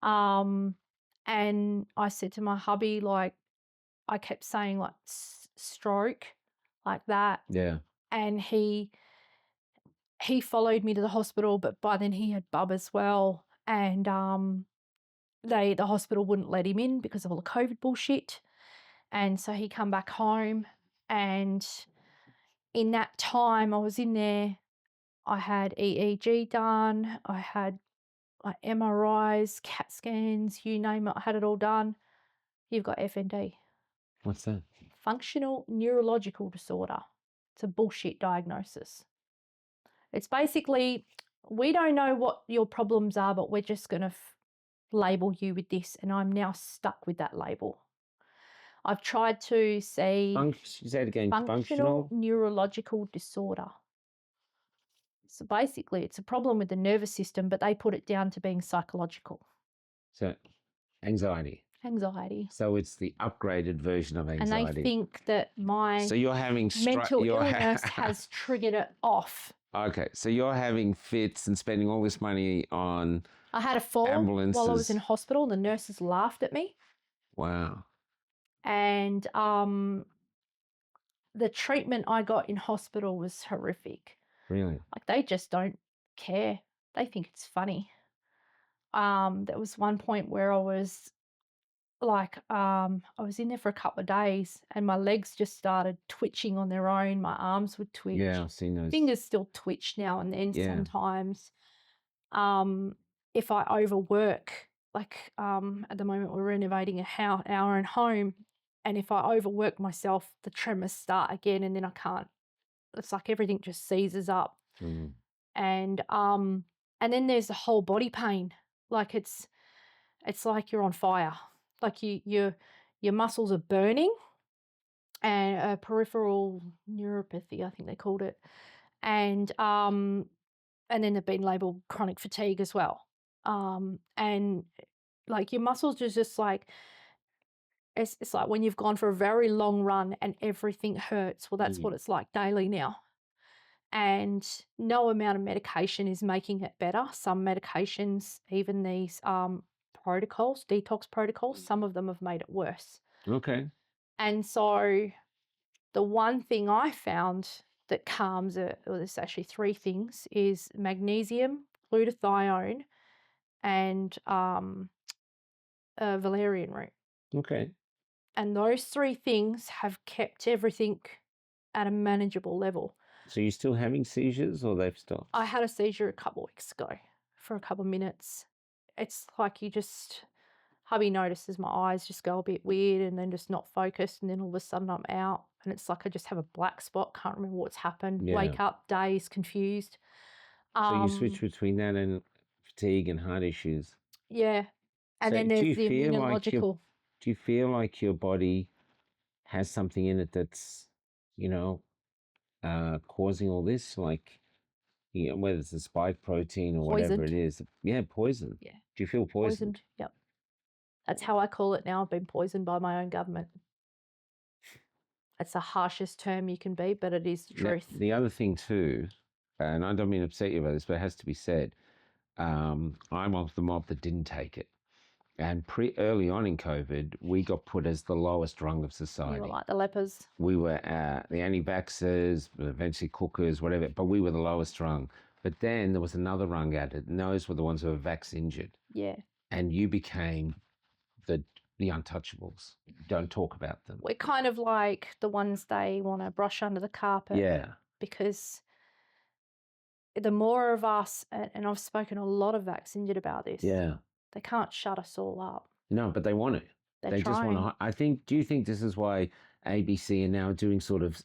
And I said to my hubby, like, I kept saying like stroke, like that. Yeah. And he followed me to the hospital, but by then he had bub as well. And the hospital wouldn't let him in because of all the COVID bullshit. And so he come back home, and in that time I was in there, I had EEG done, I had like MRIs, CAT scans, you name it, I had it all done. You've got FND. What's that? Functional neurological disorder. It's a bullshit diagnosis. It's basically, we don't know what your problems are, but we're just going to label you with this, and I'm now stuck with that label. I've tried to say say it again. Functional neurological disorder. So basically, it's a problem with the nervous system, but they put it down to being psychological. So, anxiety. Anxiety. So it's the upgraded version of anxiety. And they think that my so you're having mental illness has triggered it off. Okay, so you're having fits and spending all this money on I had a fall ambulances. While I was in hospital. The nurses laughed at me. Wow. And the treatment I got in hospital was horrific. Really? Like, they just don't care. They think it's funny. There was one point where I was like, I was in there for a couple of days, and my legs just started twitching on their own. My arms would twitch. Yeah, I've seen those. Fingers still twitch now and then sometimes. If I overwork, like at the moment we're renovating our own home, and if I overwork myself, the tremors start again, and then I can't. It's like everything just seizes up. And then there's the whole body pain. Like it's like you're on fire. Like your muscles are burning, and peripheral neuropathy, I think they called it. And then they've been labeled chronic fatigue as well. And like your muscles are just like, it's like when you've gone for a very long run and everything hurts. Well, that's what it's like daily now. and no amount of medication is making it better. Some medications, even these protocols, detox protocols, some of them have made it worse. Okay. And so the one thing I found that calms it, well, there's actually 3 things, is magnesium, glutathione, and valerian root. Okay. And those 3 things have kept everything at a manageable level. So you're still having seizures, or they've stopped? I had a seizure a couple of weeks ago for a couple of minutes. It's like hubby notices my eyes just go a bit weird and then just not focused, and then all of a sudden I'm out and it's like I just have a black spot, can't remember what's happened, wake up, dazed, confused. So you switch between that and fatigue and heart issues. Yeah. And So then there's the immunological. do you feel like your body has something in it that's, causing all this? Like, whether it's a spike protein or whatever it is. Yeah, poison. Yeah. Do you feel poisoned? Yep. That's how I call it now. I've been poisoned by my own government. It's the harshest term you can be, but it is the truth. The other thing too, and I don't mean to upset you about this, but it has to be said, I'm of the mob that didn't take it. And early on in COVID, we got put as the lowest rung of society. We were like the lepers. We were the anti-vaxxers, eventually cookers, whatever, but we were the lowest rung. But then there was another rung added, and those were the ones who were vax injured. Yeah. And you became the untouchables. Don't talk about them. We're kind of like the ones they want to brush under the carpet. Yeah. Because the more of us, and I've spoken to a lot of vax injured about this. Yeah. They can't shut us all up. No, but they want to. They just want to. Do you think this is why ABC are now doing sort of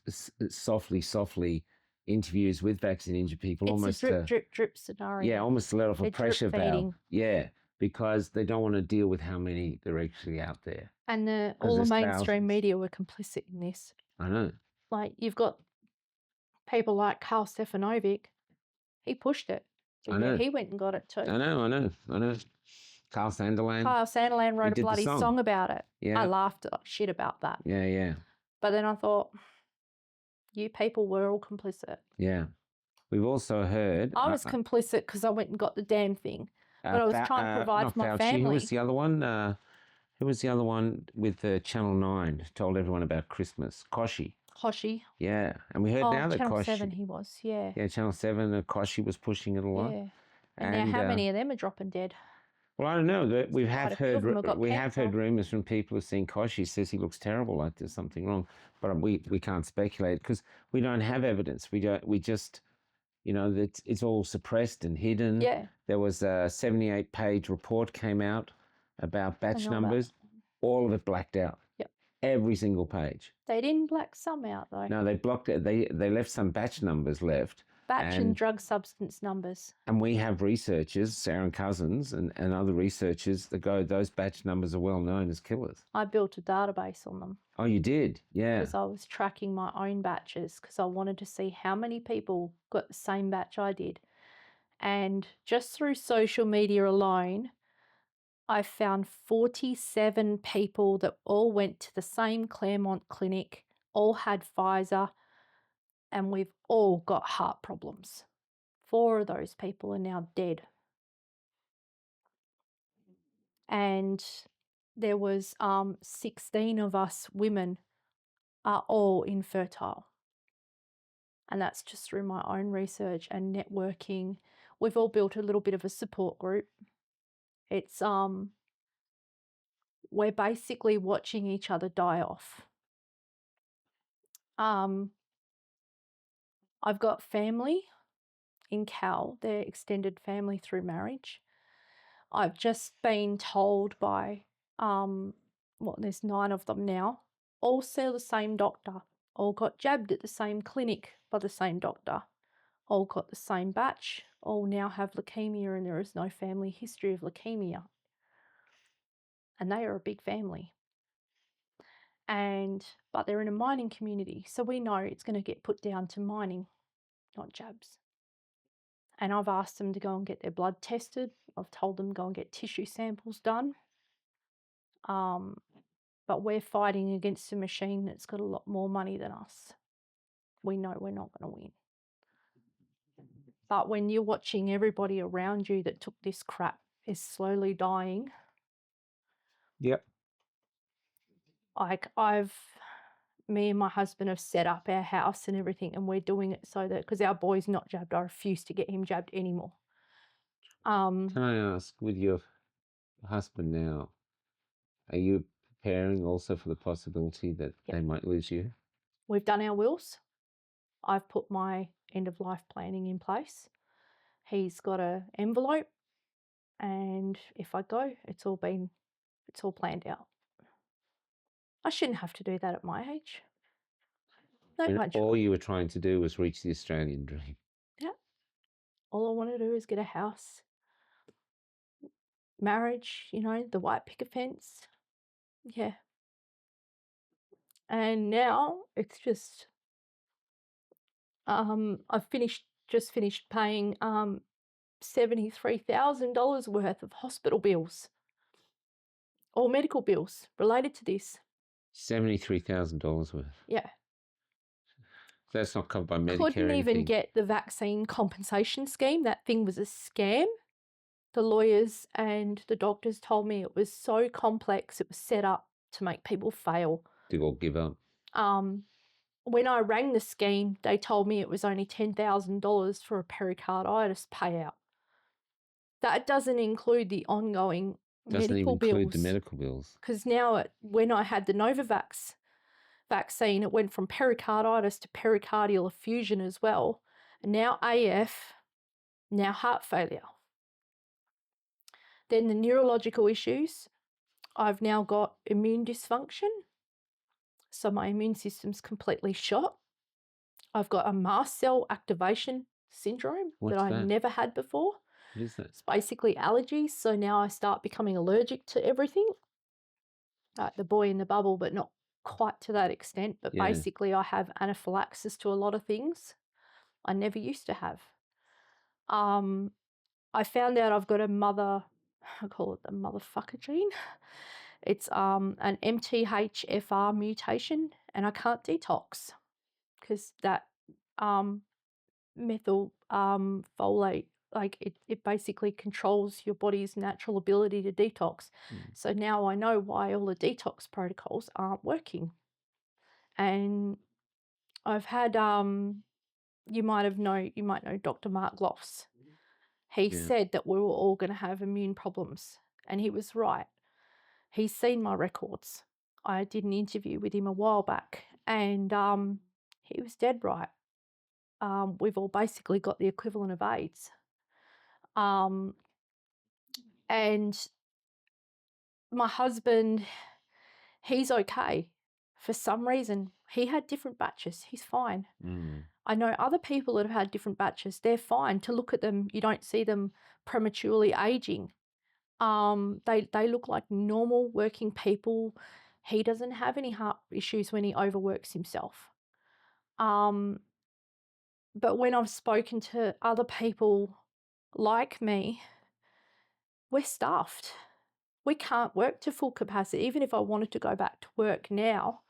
softly interviews with vaccine injured people? It's almost a drip scenario. Yeah, almost to let off a pressure valve. Yeah, because they don't want to deal with how many there are actually out there. And all the mainstream media were complicit in this. I know. Like, you've got people like Karl Stefanovic. He pushed it. I know. He went and got it too. I know. Karl Sanderland. Karl Sanderland wrote a bloody song about it. Yeah. I laughed shit about that. Yeah. But then I thought, you people were all complicit. Yeah. We've also heard... I was complicit because I went and got the damn thing. But I was trying to provide for my family. Who was the other one? Who was the other one with Channel 9? Told everyone about Christmas. Koshi. Yeah. And we heard now that Channel 7 he was, yeah. Yeah, Channel 7, Koshi was pushing it a lot. Yeah. And now how many of them are dropping dead? Well, I don't know. We have heard rumours from people who've seen Koshi says he looks terrible, like there's something wrong. But we can't speculate because we don't have evidence. We just, it's all suppressed and hidden. Yeah. There was a 78-page report came out about batch numbers. All of it blacked out. Yep. Every single page. They didn't black some out though. No, they blocked it. They left some batch numbers left. Batch and drug substance numbers. And we have researchers, Sarah Cousins and other researchers that go, those batch numbers are well known as killers. I built a database on them. Oh, you did? Yeah. Because I was tracking my own batches because I wanted to see how many people got the same batch I did. And just through social media alone, I found 47 people that all went to the same Claremont clinic, all had Pfizer, and we've all got heart problems. 4 of those people are now dead. And there was 16 of us women are all infertile. And that's just through my own research and networking. We've all built a little bit of a support group. It's we're basically watching each other die off. I've got family in Cal, they're extended family through marriage. I've just been told by, there's 9 of them now, all see the same doctor, all got jabbed at the same clinic by the same doctor, all got the same batch, all now have leukemia and there is no family history of leukemia. And they are a big family. But they're in a mining community, so we know it's going to get put down to mining, not jabs. And I've asked them to go and get their blood tested. I've told them to go and get tissue samples done. But we're fighting against a machine that's got a lot more money than us. We know we're not going to win. But when you're watching everybody around you that took this crap is slowly dying. Yep. Like me and my husband have set up our house and everything, and we're doing it so that, because our boy's not jabbed, I refuse to get him jabbed anymore. Can I ask, with your husband now, are you preparing also for the possibility that they might lose you? We've done our wills. I've put my end of life planning in place. He's got an envelope, and if I go, it's all planned out. I shouldn't have to do that at my age. All you were trying to do was reach the Australian dream. Yeah. All I want to do is get a house, marriage, the white picket fence. Yeah. And now it's just, I've just finished paying $73,000 worth of hospital bills or medical bills related to this. $73,000 worth. Yeah. That's not covered by Medicare. Couldn't even get the vaccine compensation scheme. That thing was a scam. The lawyers and the doctors told me it was so complex. It was set up to make people fail. To all give up. When I rang the scheme, they told me it was only $10,000 for a pericarditis payout. That doesn't include the ongoing medical bills. Doesn't include the medical bills. Because now, when I had the Novavax vaccine, it went from pericarditis to pericardial effusion as well. And now AF, now heart failure. Then the neurological issues. I've now got immune dysfunction. So my immune system's completely shot. I've got a mast cell activation syndrome that I never had before. What is that? It's basically allergies. So now I start becoming allergic to everything. Like the boy in the bubble, but not quite to that extent. But basically I have anaphylaxis to a lot of things I never used to have. I found out I've got I call it the motherfucker gene. It's an MTHFR mutation, and I can't detox because that methyl folate, like it basically controls your body's natural ability to detox. So now I know why all the detox protocols aren't working. And I've had you might know Dr. Mark Gloss. He said that we were all going to have immune problems, and he was right. He's seen my records. I did an interview with him a while back, and he was dead right. We've all basically got the equivalent of AIDS. And my husband, he's okay. For some reason, he had different batches. He's fine. I know other people that have had different batches. They're fine. To look at them, you don't see them prematurely aging. They look like normal working people. He doesn't have any heart issues when he overworks himself. But when I've spoken to other people like me, we're stuffed. We can't work to full capacity. Even if I wanted to go back to work now,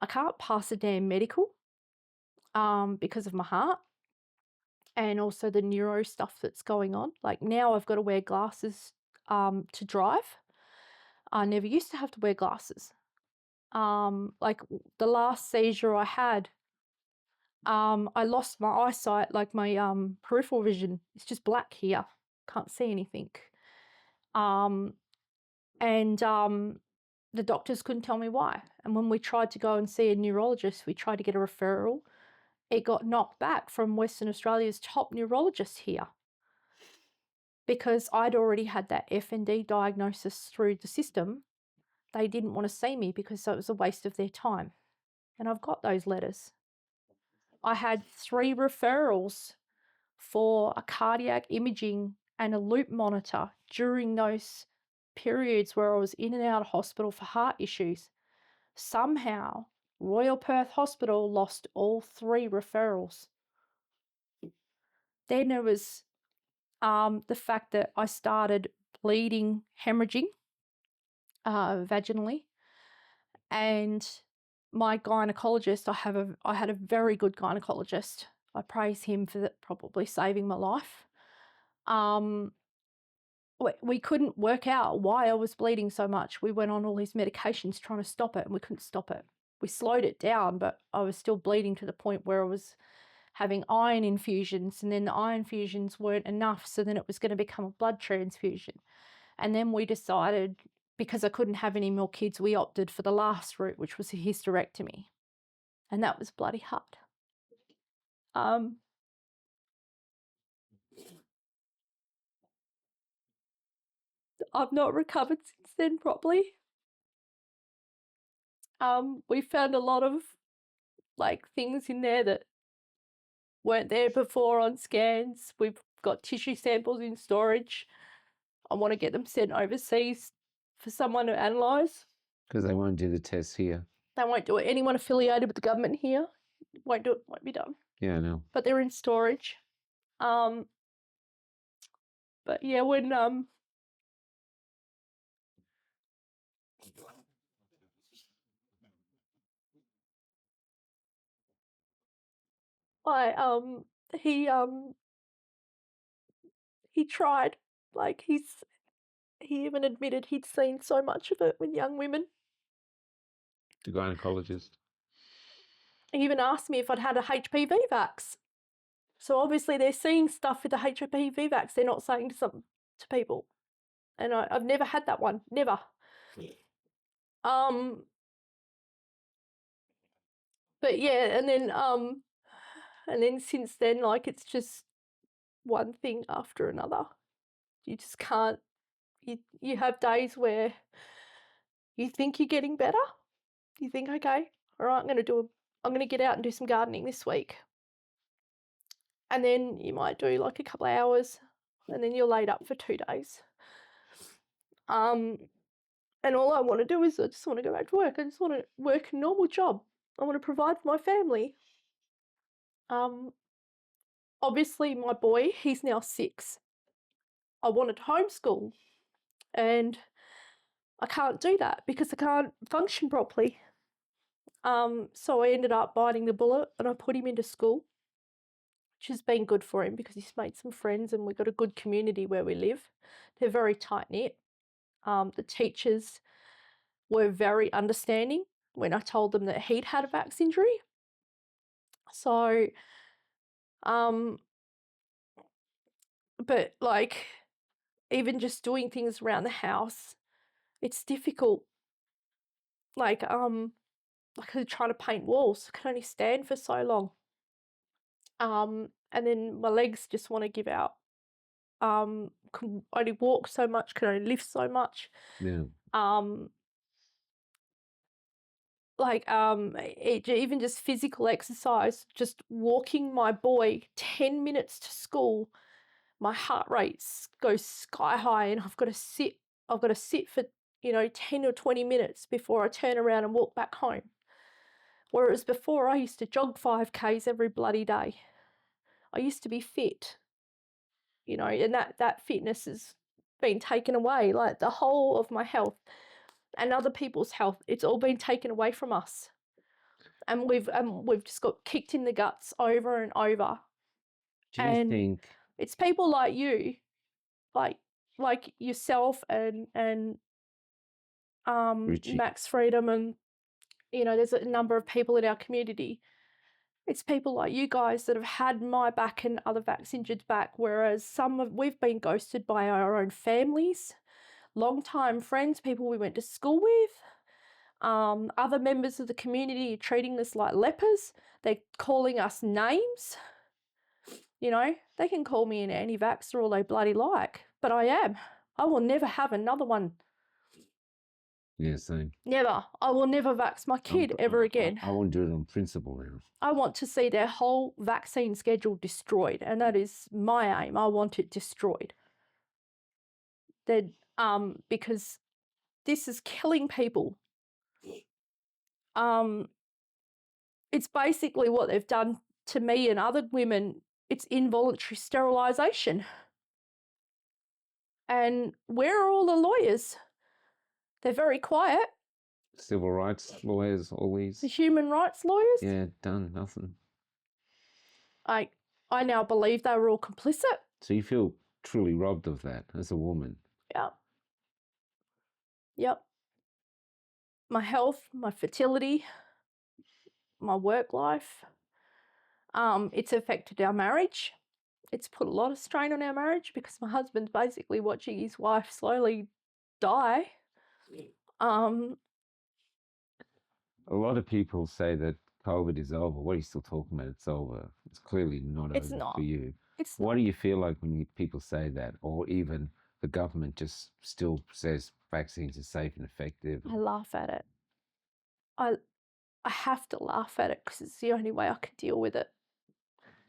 I can't pass a damn medical because of my heart and also the neuro stuff that's going on. Like now I've got to wear glasses to drive. I never used to have to wear glasses. Like the last seizure I had, I lost my eyesight, like my peripheral vision. It's just black here. Can't see anything. The doctors couldn't tell me why. And when we tried to go and see a neurologist, we tried to get a referral. It got knocked back from Western Australia's top neurologist here because I'd already had that FND diagnosis through the system. They didn't want to see me because it was a waste of their time. And I've got those letters. I had 3 referrals for a cardiac imaging and a loop monitor during those periods where I was in and out of hospital for heart issues. Somehow, Royal Perth Hospital lost all 3 referrals. Then there was the fact that I started bleeding, hemorrhaging vaginally, and my gynecologist, I had a very good gynecologist. I praise him for probably saving my life. We couldn't work out why I was bleeding so much. We went on all these medications trying to stop it, and we couldn't stop it. We slowed it down, but I was still bleeding to the point where I was having iron infusions, and then the iron infusions weren't enough, so then it was going to become a blood transfusion. And then we decided, because I couldn't have any more kids, we opted for the last route, which was a hysterectomy. And that was bloody hard. I've not recovered since then properly. We found a lot of things in there that weren't there before on scans. We've got tissue samples in storage. I want to get them sent overseas for someone to analyse. Because they won't do the tests here. They won't do it. Anyone affiliated with the government here won't do it. Won't be done. Yeah, I know. But they're in storage. But yeah, when he tried, he even admitted he'd seen so much of it with young women. The gynecologist. He even asked me if I'd had a HPV vax. So obviously they're seeing stuff with the HPV vax they're not saying to people. And I've never had that one. Never. But yeah, and then since then, it's just one thing after another. You just can't. You have days where you think you're getting better. You think, okay, all right, I'm going to get out and do some gardening this week. And then you might do a couple of hours, and then you're laid up for 2 days. And all I want to do is I just want to go back to work. I just want to work a normal job. I want to provide for my family. Obviously, my boy, he's now 6. I wanted to homeschool, and I can't do that because I can't function properly. So I ended up biting the bullet, and I put him into school, which has been good for him because he's made some friends, and we've got a good community where we live. They're very tight-knit. The teachers were very understanding when I told them that he'd had a vax injury. So, but even just doing things around the house, it's difficult. Trying to paint walls, I can only stand for so long. And then my legs just want to give out. Can only walk so much, can only lift so much. Yeah. Even just physical exercise, just walking my boy 10 minutes to school, my heart rate goes sky high, and I've got to sit for 10 or 20 minutes before I turn around and walk back home. Whereas before I used to jog 5Ks every bloody day. I used to be fit, and that fitness has been taken away. The whole of my health and other people's health, it's all been taken away from us. And we've just got kicked in the guts over and over. Do you think it's people like you, like yourself and Max Freedom, and there's a number of people in our community. It's people like you guys that have had my back and other vax injured's back, whereas we've been ghosted by our own families, long-time friends, people we went to school with. Other members of the community are treating us like lepers. They're calling us names. They can call me an anti-vaxxer all they bloody like, but I am. I will never have another one. Yeah, same. Never. I will never vax my kid ever again. I won't do it on principle now. I want to see their whole vaccine schedule destroyed, and that is my aim. I want it destroyed. Because this is killing people. It's basically what they've done to me and other women. It's involuntary sterilisation. And where are all the lawyers? They're very quiet. Civil rights lawyers, all these. The human rights lawyers? Yeah, done nothing. I now believe they were all complicit. So you feel truly robbed of that as a woman? Yeah. Yep. My health, my fertility, my work life. It's affected our marriage. It's put a lot of strain on our marriage because my husband's basically watching his wife slowly die. A lot of people say that COVID is over. What are you still talking about? It's over. It's clearly not over for you. What do you feel like when people say that, or even the government just still says vaccines are safe and effective? I laugh at it. I have to laugh at it because it's the only way I can deal with it.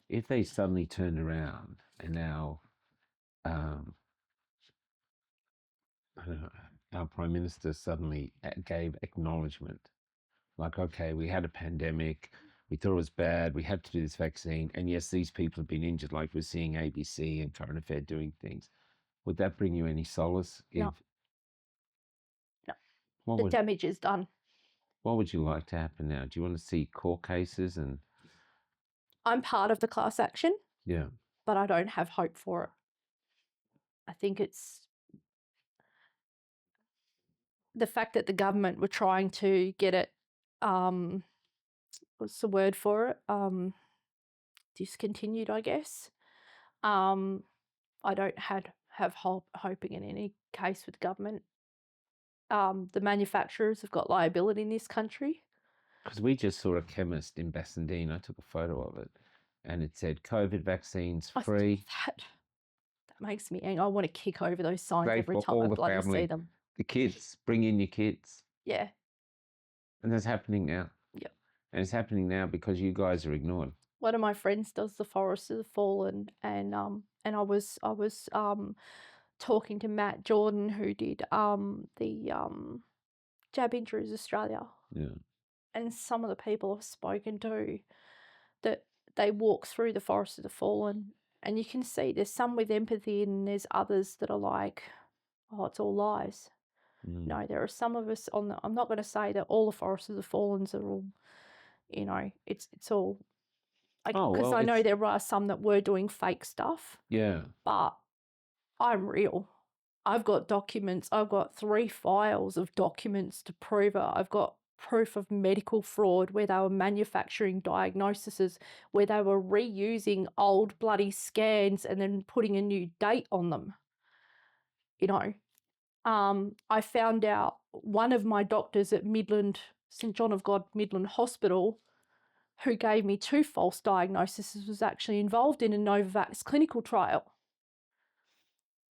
If they suddenly turned around and now, I don't know, our Prime Minister suddenly gave acknowledgement, like, okay, we had a pandemic, we thought it was bad, we had to do this vaccine, and yes, these people have been injured, like we're seeing ABC and Current Affair doing things. Would that bring you any solace? No. The damage is done. What would you like to happen now? Do you want to see court cases? And I'm part of the class action. Yeah. But I don't have hope for it. I think it's the fact that the government were trying to get it, what's the word for it? Discontinued, I guess. I don't have hoping in any case with government. The manufacturers have got liability in this country. Because we just saw a chemist in Bassendean. I took a photo of it, and it said COVID vaccines free. That makes me angry. I want to kick over those signs every time I bloody see them. The kids, bring in your kids. Yeah. And that's happening now. Yep. And it's happening now because you guys are ignored. One of my friends does the Forest of the Fallen, and I was talking to Matt Jordan, who did the Jab Injuries Australia. Yeah. And some of the people I've spoken to, that they walk through the Forest of the Fallen, and you can see there's some with empathy and there's others that are like, oh, it's all lies. No, there are some of us on the, I'm not going to say that all the Forests of the Fallens are all, it's all, because I know there are some that were doing fake stuff. Yeah. But I'm real. I've got documents. I've got 3 files of documents to prove it. I've got proof of medical fraud where they were manufacturing diagnoses, where they were reusing old bloody scans and then putting a new date on them. I found out one of my doctors at St John of God Midland Hospital, who gave me 2 false diagnoses, was actually involved in a Novavax clinical trial.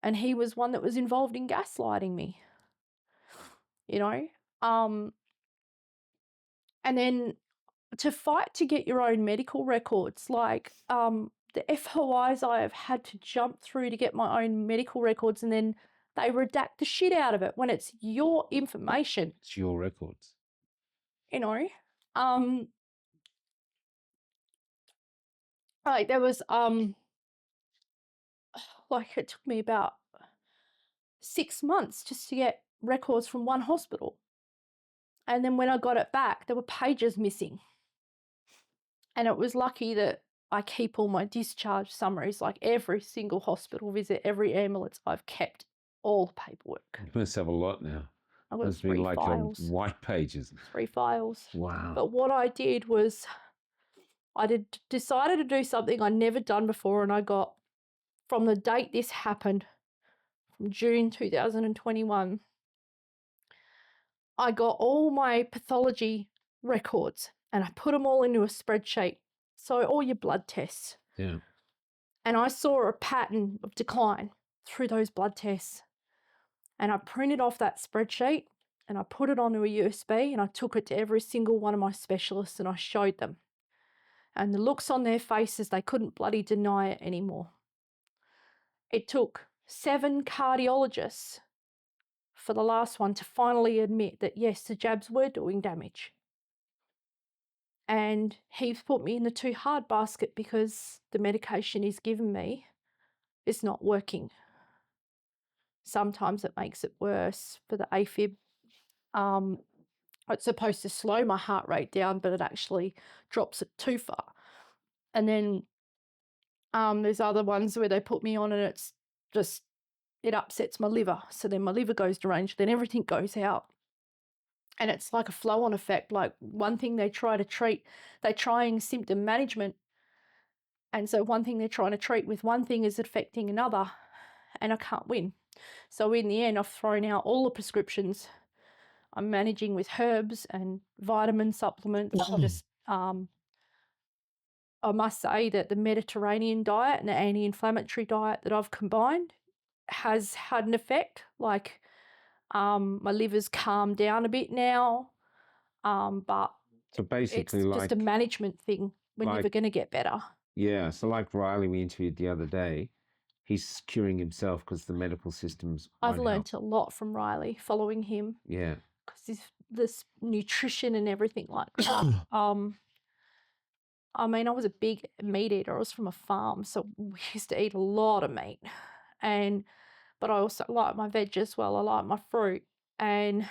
And he was one that was involved in gaslighting me, and then to fight to get your own medical records, like the FOIs I have had to jump through to get my own medical records, and then they redact the shit out of it when it's your information. It's your records. Like there was like it took me about 6 months just to get records from one hospital. And then when I got it back, there were pages missing. And it was lucky that I keep all my discharge summaries, like every single hospital visit, every ambulance, I've kept all the paperwork. You must have a lot now. I've got 3 like files. Your white pages. 3 files. Wow. But what I did was decided to do something I'd never done before, and I got, from the date this happened, from June 2021, I got all my pathology records and I put them all into a spreadsheet. So all your blood tests. Yeah. And I saw a pattern of decline through those blood tests. And I printed off that spreadsheet and I put it onto a USB and I took it to every single one of my specialists and I showed them. And the looks on their faces, they couldn't bloody deny it anymore. It took 7 cardiologists for the last one to finally admit that, yes, the jabs were doing damage. And he's put me in the too hard basket because the medication he's given me is not working. Sometimes it makes it worse for the AFib. It's supposed to slow my heart rate down, but it actually drops it too far. And then There's other ones where they put me on and it's just, it upsets my liver. So then my liver goes deranged, then everything goes out. And it's like a flow-on effect. Like one thing they try to treat, they're trying symptom management. And so one thing they're trying to treat with one thing is affecting another, and I can't win. So in the end, I've thrown out all the prescriptions. I'm managing with herbs and vitamin supplements. I must say that the Mediterranean diet and the anti-inflammatory diet that I've combined has had an effect. Like my liver's calmed down a bit now, but so basically, it's just a management thing. We're never going to get better. Yeah, so like Riley we interviewed the other day, he's curing himself because the medical systems. I've learned a lot from Riley following him. Yeah, because this nutrition and everything like that. I mean, I was a big meat eater. I was from a farm, so we used to eat a lot of meat. But I also like my veg as well. I like my fruit. But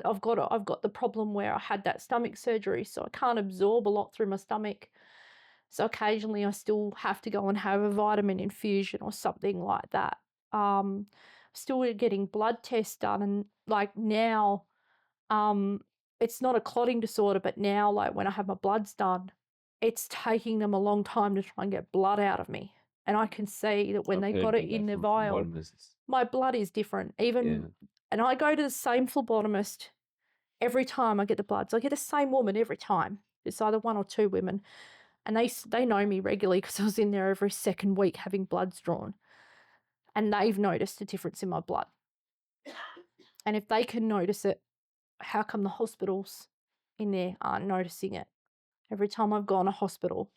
I've got the problem where I had that stomach surgery, so I can't absorb a lot through my stomach. So occasionally I still have to go and have a vitamin infusion or something like that. Still getting blood tests done, and like now, it's not a clotting disorder, but now like when I have my bloods done, it's taking them a long time to try and get blood out of me. And I can see that when they got it in the vial, my blood is different. And I go to the same phlebotomist every time I get the bloods. I get the same woman every time. It's either one or two women. And they know me regularly because I was in there every second week having bloods drawn. And they've noticed a difference in my blood. And if they can notice it, how come the hospitals in there aren't noticing it? Every time I've gone to hospital,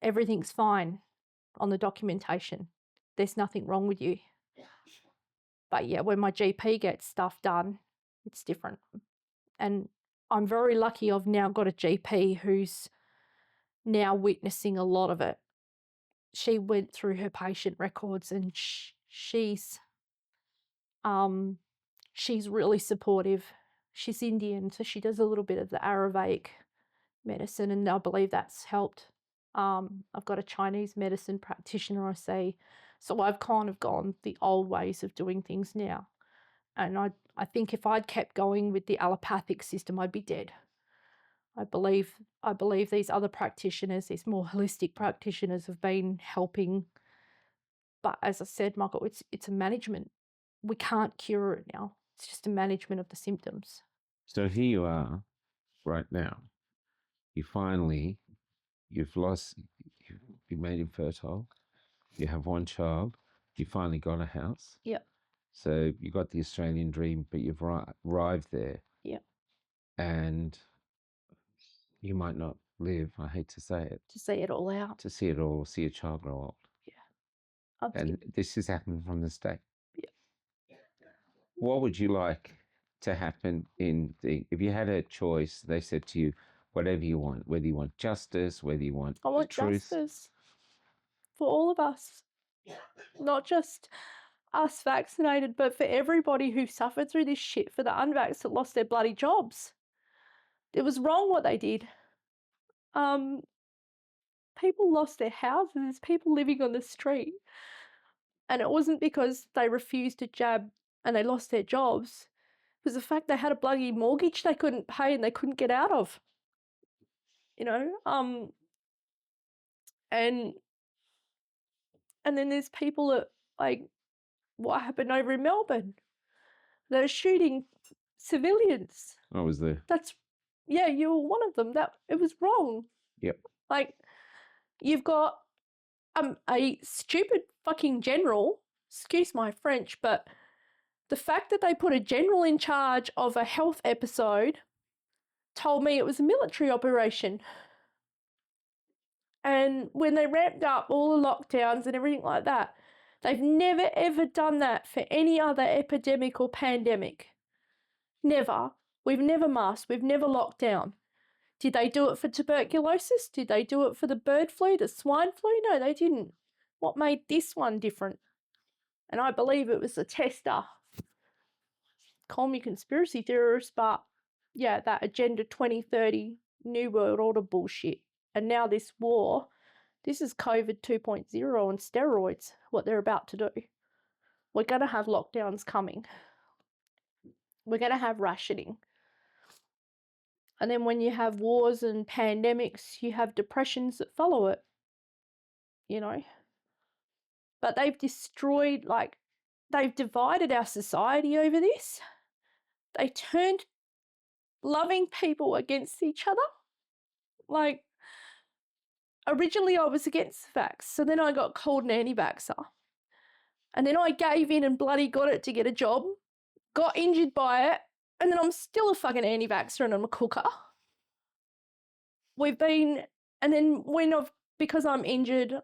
everything's fine on the documentation. There's nothing wrong with you. But yeah, when my GP gets stuff done, it's different. And I'm very lucky I've now got a GP who's now witnessing a lot of it. She went through her patient records and she's really supportive. She's Indian, so she does a little bit of the Ayurvedic medicine, and I believe that's helped. I've got a Chinese medicine practitioner, I say. So I've kind of gone the old ways of doing things now. And I think if I'd kept going with the allopathic system, I'd be dead. I believe these other practitioners, these more holistic practitioners, have been helping. But as I said, Michael, it's a management. We can't cure it now. It's just a management of the symptoms. So here you are right now. You've made infertile. You have one child. You finally got a house. Yep. So you got the Australian dream, but you've arrived there. Yep. And you might not live, I hate to say it. To see it all out. To see it all, see a child grow old. Yeah. And this is happening from the state. Yeah. What would you like to happen if you had a choice, they said to you, whatever you want, whether you want justice, whether you want I want truth. Justice for all of us, not just us vaccinated, but for everybody who suffered through this shit, for the unvaxxed that lost their bloody jobs. It was wrong what they did. People lost their houses, people living on the street. And it wasn't because they refused to jab and they lost their jobs. It was the fact they had a bloody mortgage they couldn't pay and they couldn't get out of. And then there's people that, like, what happened over in Melbourne? They're shooting civilians. I was there. Yeah, you were one of them. It was wrong. Yep. Like, you've got a stupid fucking general, excuse my French, but the fact that they put a general in charge of a health episode told me it was a military operation. And when they ramped up all the lockdowns and everything like that, they've never ever done that for any other epidemic or pandemic. Never. We've never masked. We've never locked down. Did they do it for tuberculosis? Did they do it for the bird flu, the swine flu? No, they didn't. What made this one different? And I believe it was the tester. Call me conspiracy theorist, but yeah, that Agenda 2030 New World Order bullshit. And now this war This is COVID 2.0 on steroids, what they're about to do. We're going to have lockdowns coming. We're going to have rationing. And then when you have wars and pandemics, you have depressions that follow it, you know. But they've destroyed, like, they've divided our society over this. They turned loving people against each other. Like, originally I was against the vax, so then I got called an anti-vaxxer. And then I gave in and bloody got it to get a job, got injured by it, and then I'm still a fucking anti-vaxxer and I'm a cooker. And then because I'm injured,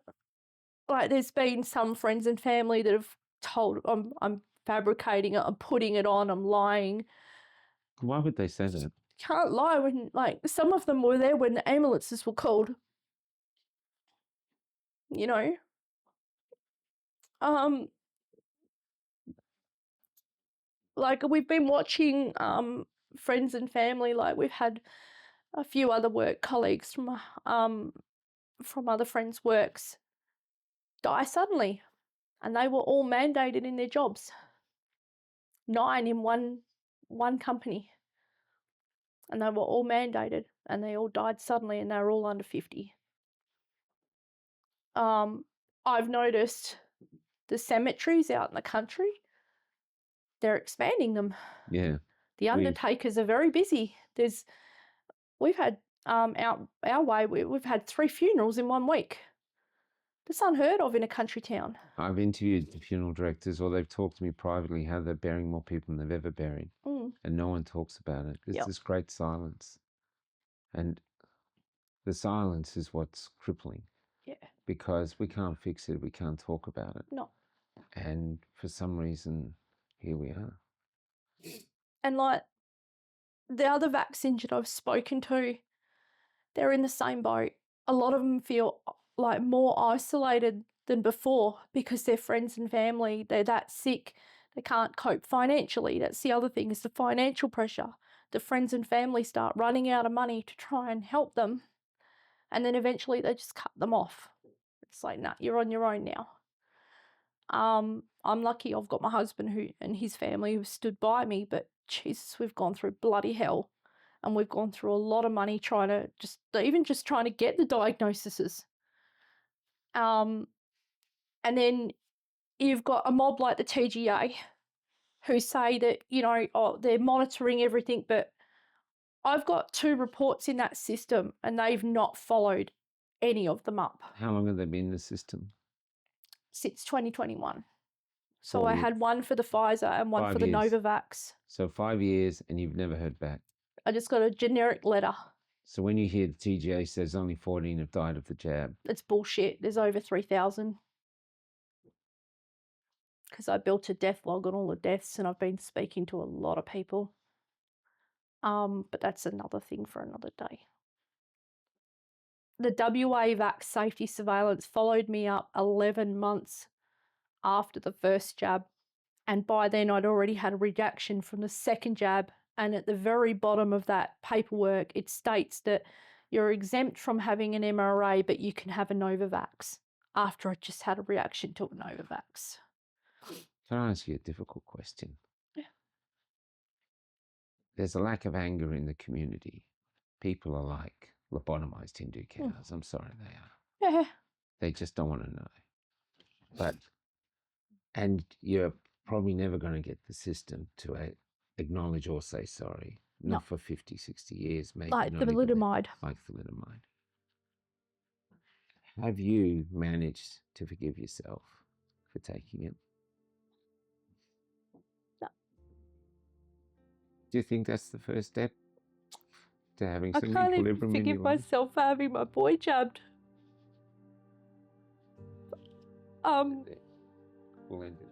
like, there's been some friends and family that have told I'm fabricating it, I'm putting it on, I'm lying. Why would they say that? Can't lie when, like, some of them were there when the ambulances were called. You know? Like, we've been watching friends and family, like, we've had a few other work colleagues from other friends' works die suddenly, and they were all mandated in their jobs. 9 in one company, and they were all mandated, and they all died suddenly, and they were all under 50. I've noticed the cemeteries out in the country, they're expanding them. Yeah. The undertakers are very busy. We've had our way, we've had 3 funerals in 1 week. That's unheard of in a country town. I've interviewed the funeral directors, or they've talked to me privately how they're burying more people than they've ever buried. And no one talks about it. There's this great silence. And the silence is what's crippling. Yeah. Because we can't fix it, we can't talk about it. No. And for some reason, here we are. And, like, the other vaccines that I've spoken to, they're in the same boat. A lot of them feel like more isolated than before because their friends and family, they're that sick, they can't cope financially. That's the other thing, is the financial pressure. The friends and family start running out of money to try and help them, and then eventually they just cut them off. It's like, nah, you're on your own now. I'm lucky I've got my husband and his family who stood by me, but Jesus, we've gone through bloody hell, and we've gone through a lot of money trying to trying to get the diagnoses. And then you've got a mob like the TGA who say that, you know, they're monitoring everything, but I've got 2 reports in that system and they've not followed any of them up. How long have they been in the system? Since 2021. So I had one for the Pfizer and one for the Novavax. So 5 years and you've never heard back? I just got a generic letter. So when you hear the TGA says only 14 have died of the jab? It's bullshit. There's over 3,000. Because I built a death log on all the deaths and I've been speaking to a lot of people. But that's another thing for another day. The WA vax safety surveillance followed me up 11 months after the first jab. And by then I'd already had a reaction from the second jab. And at the very bottom of that paperwork, it states that you're exempt from having an MRA, but you can have a Novavax, after I just had a reaction to a Novavax. Can I ask you a difficult question? Yeah. There's a lack of anger in the community. People are like lobotomized Hindu cows. I'm sorry, they are. Yeah. They just don't want to know. And you're probably never going to get the system to acknowledge or say sorry. Not for 50, 60 years, maybe. Like thalidomide. Like thalidomide. Have you managed to forgive yourself for taking it? No. Do you think that's the first step to having some equilibrium? I can't even forgive myself for having my boy jabbed. We'll end it.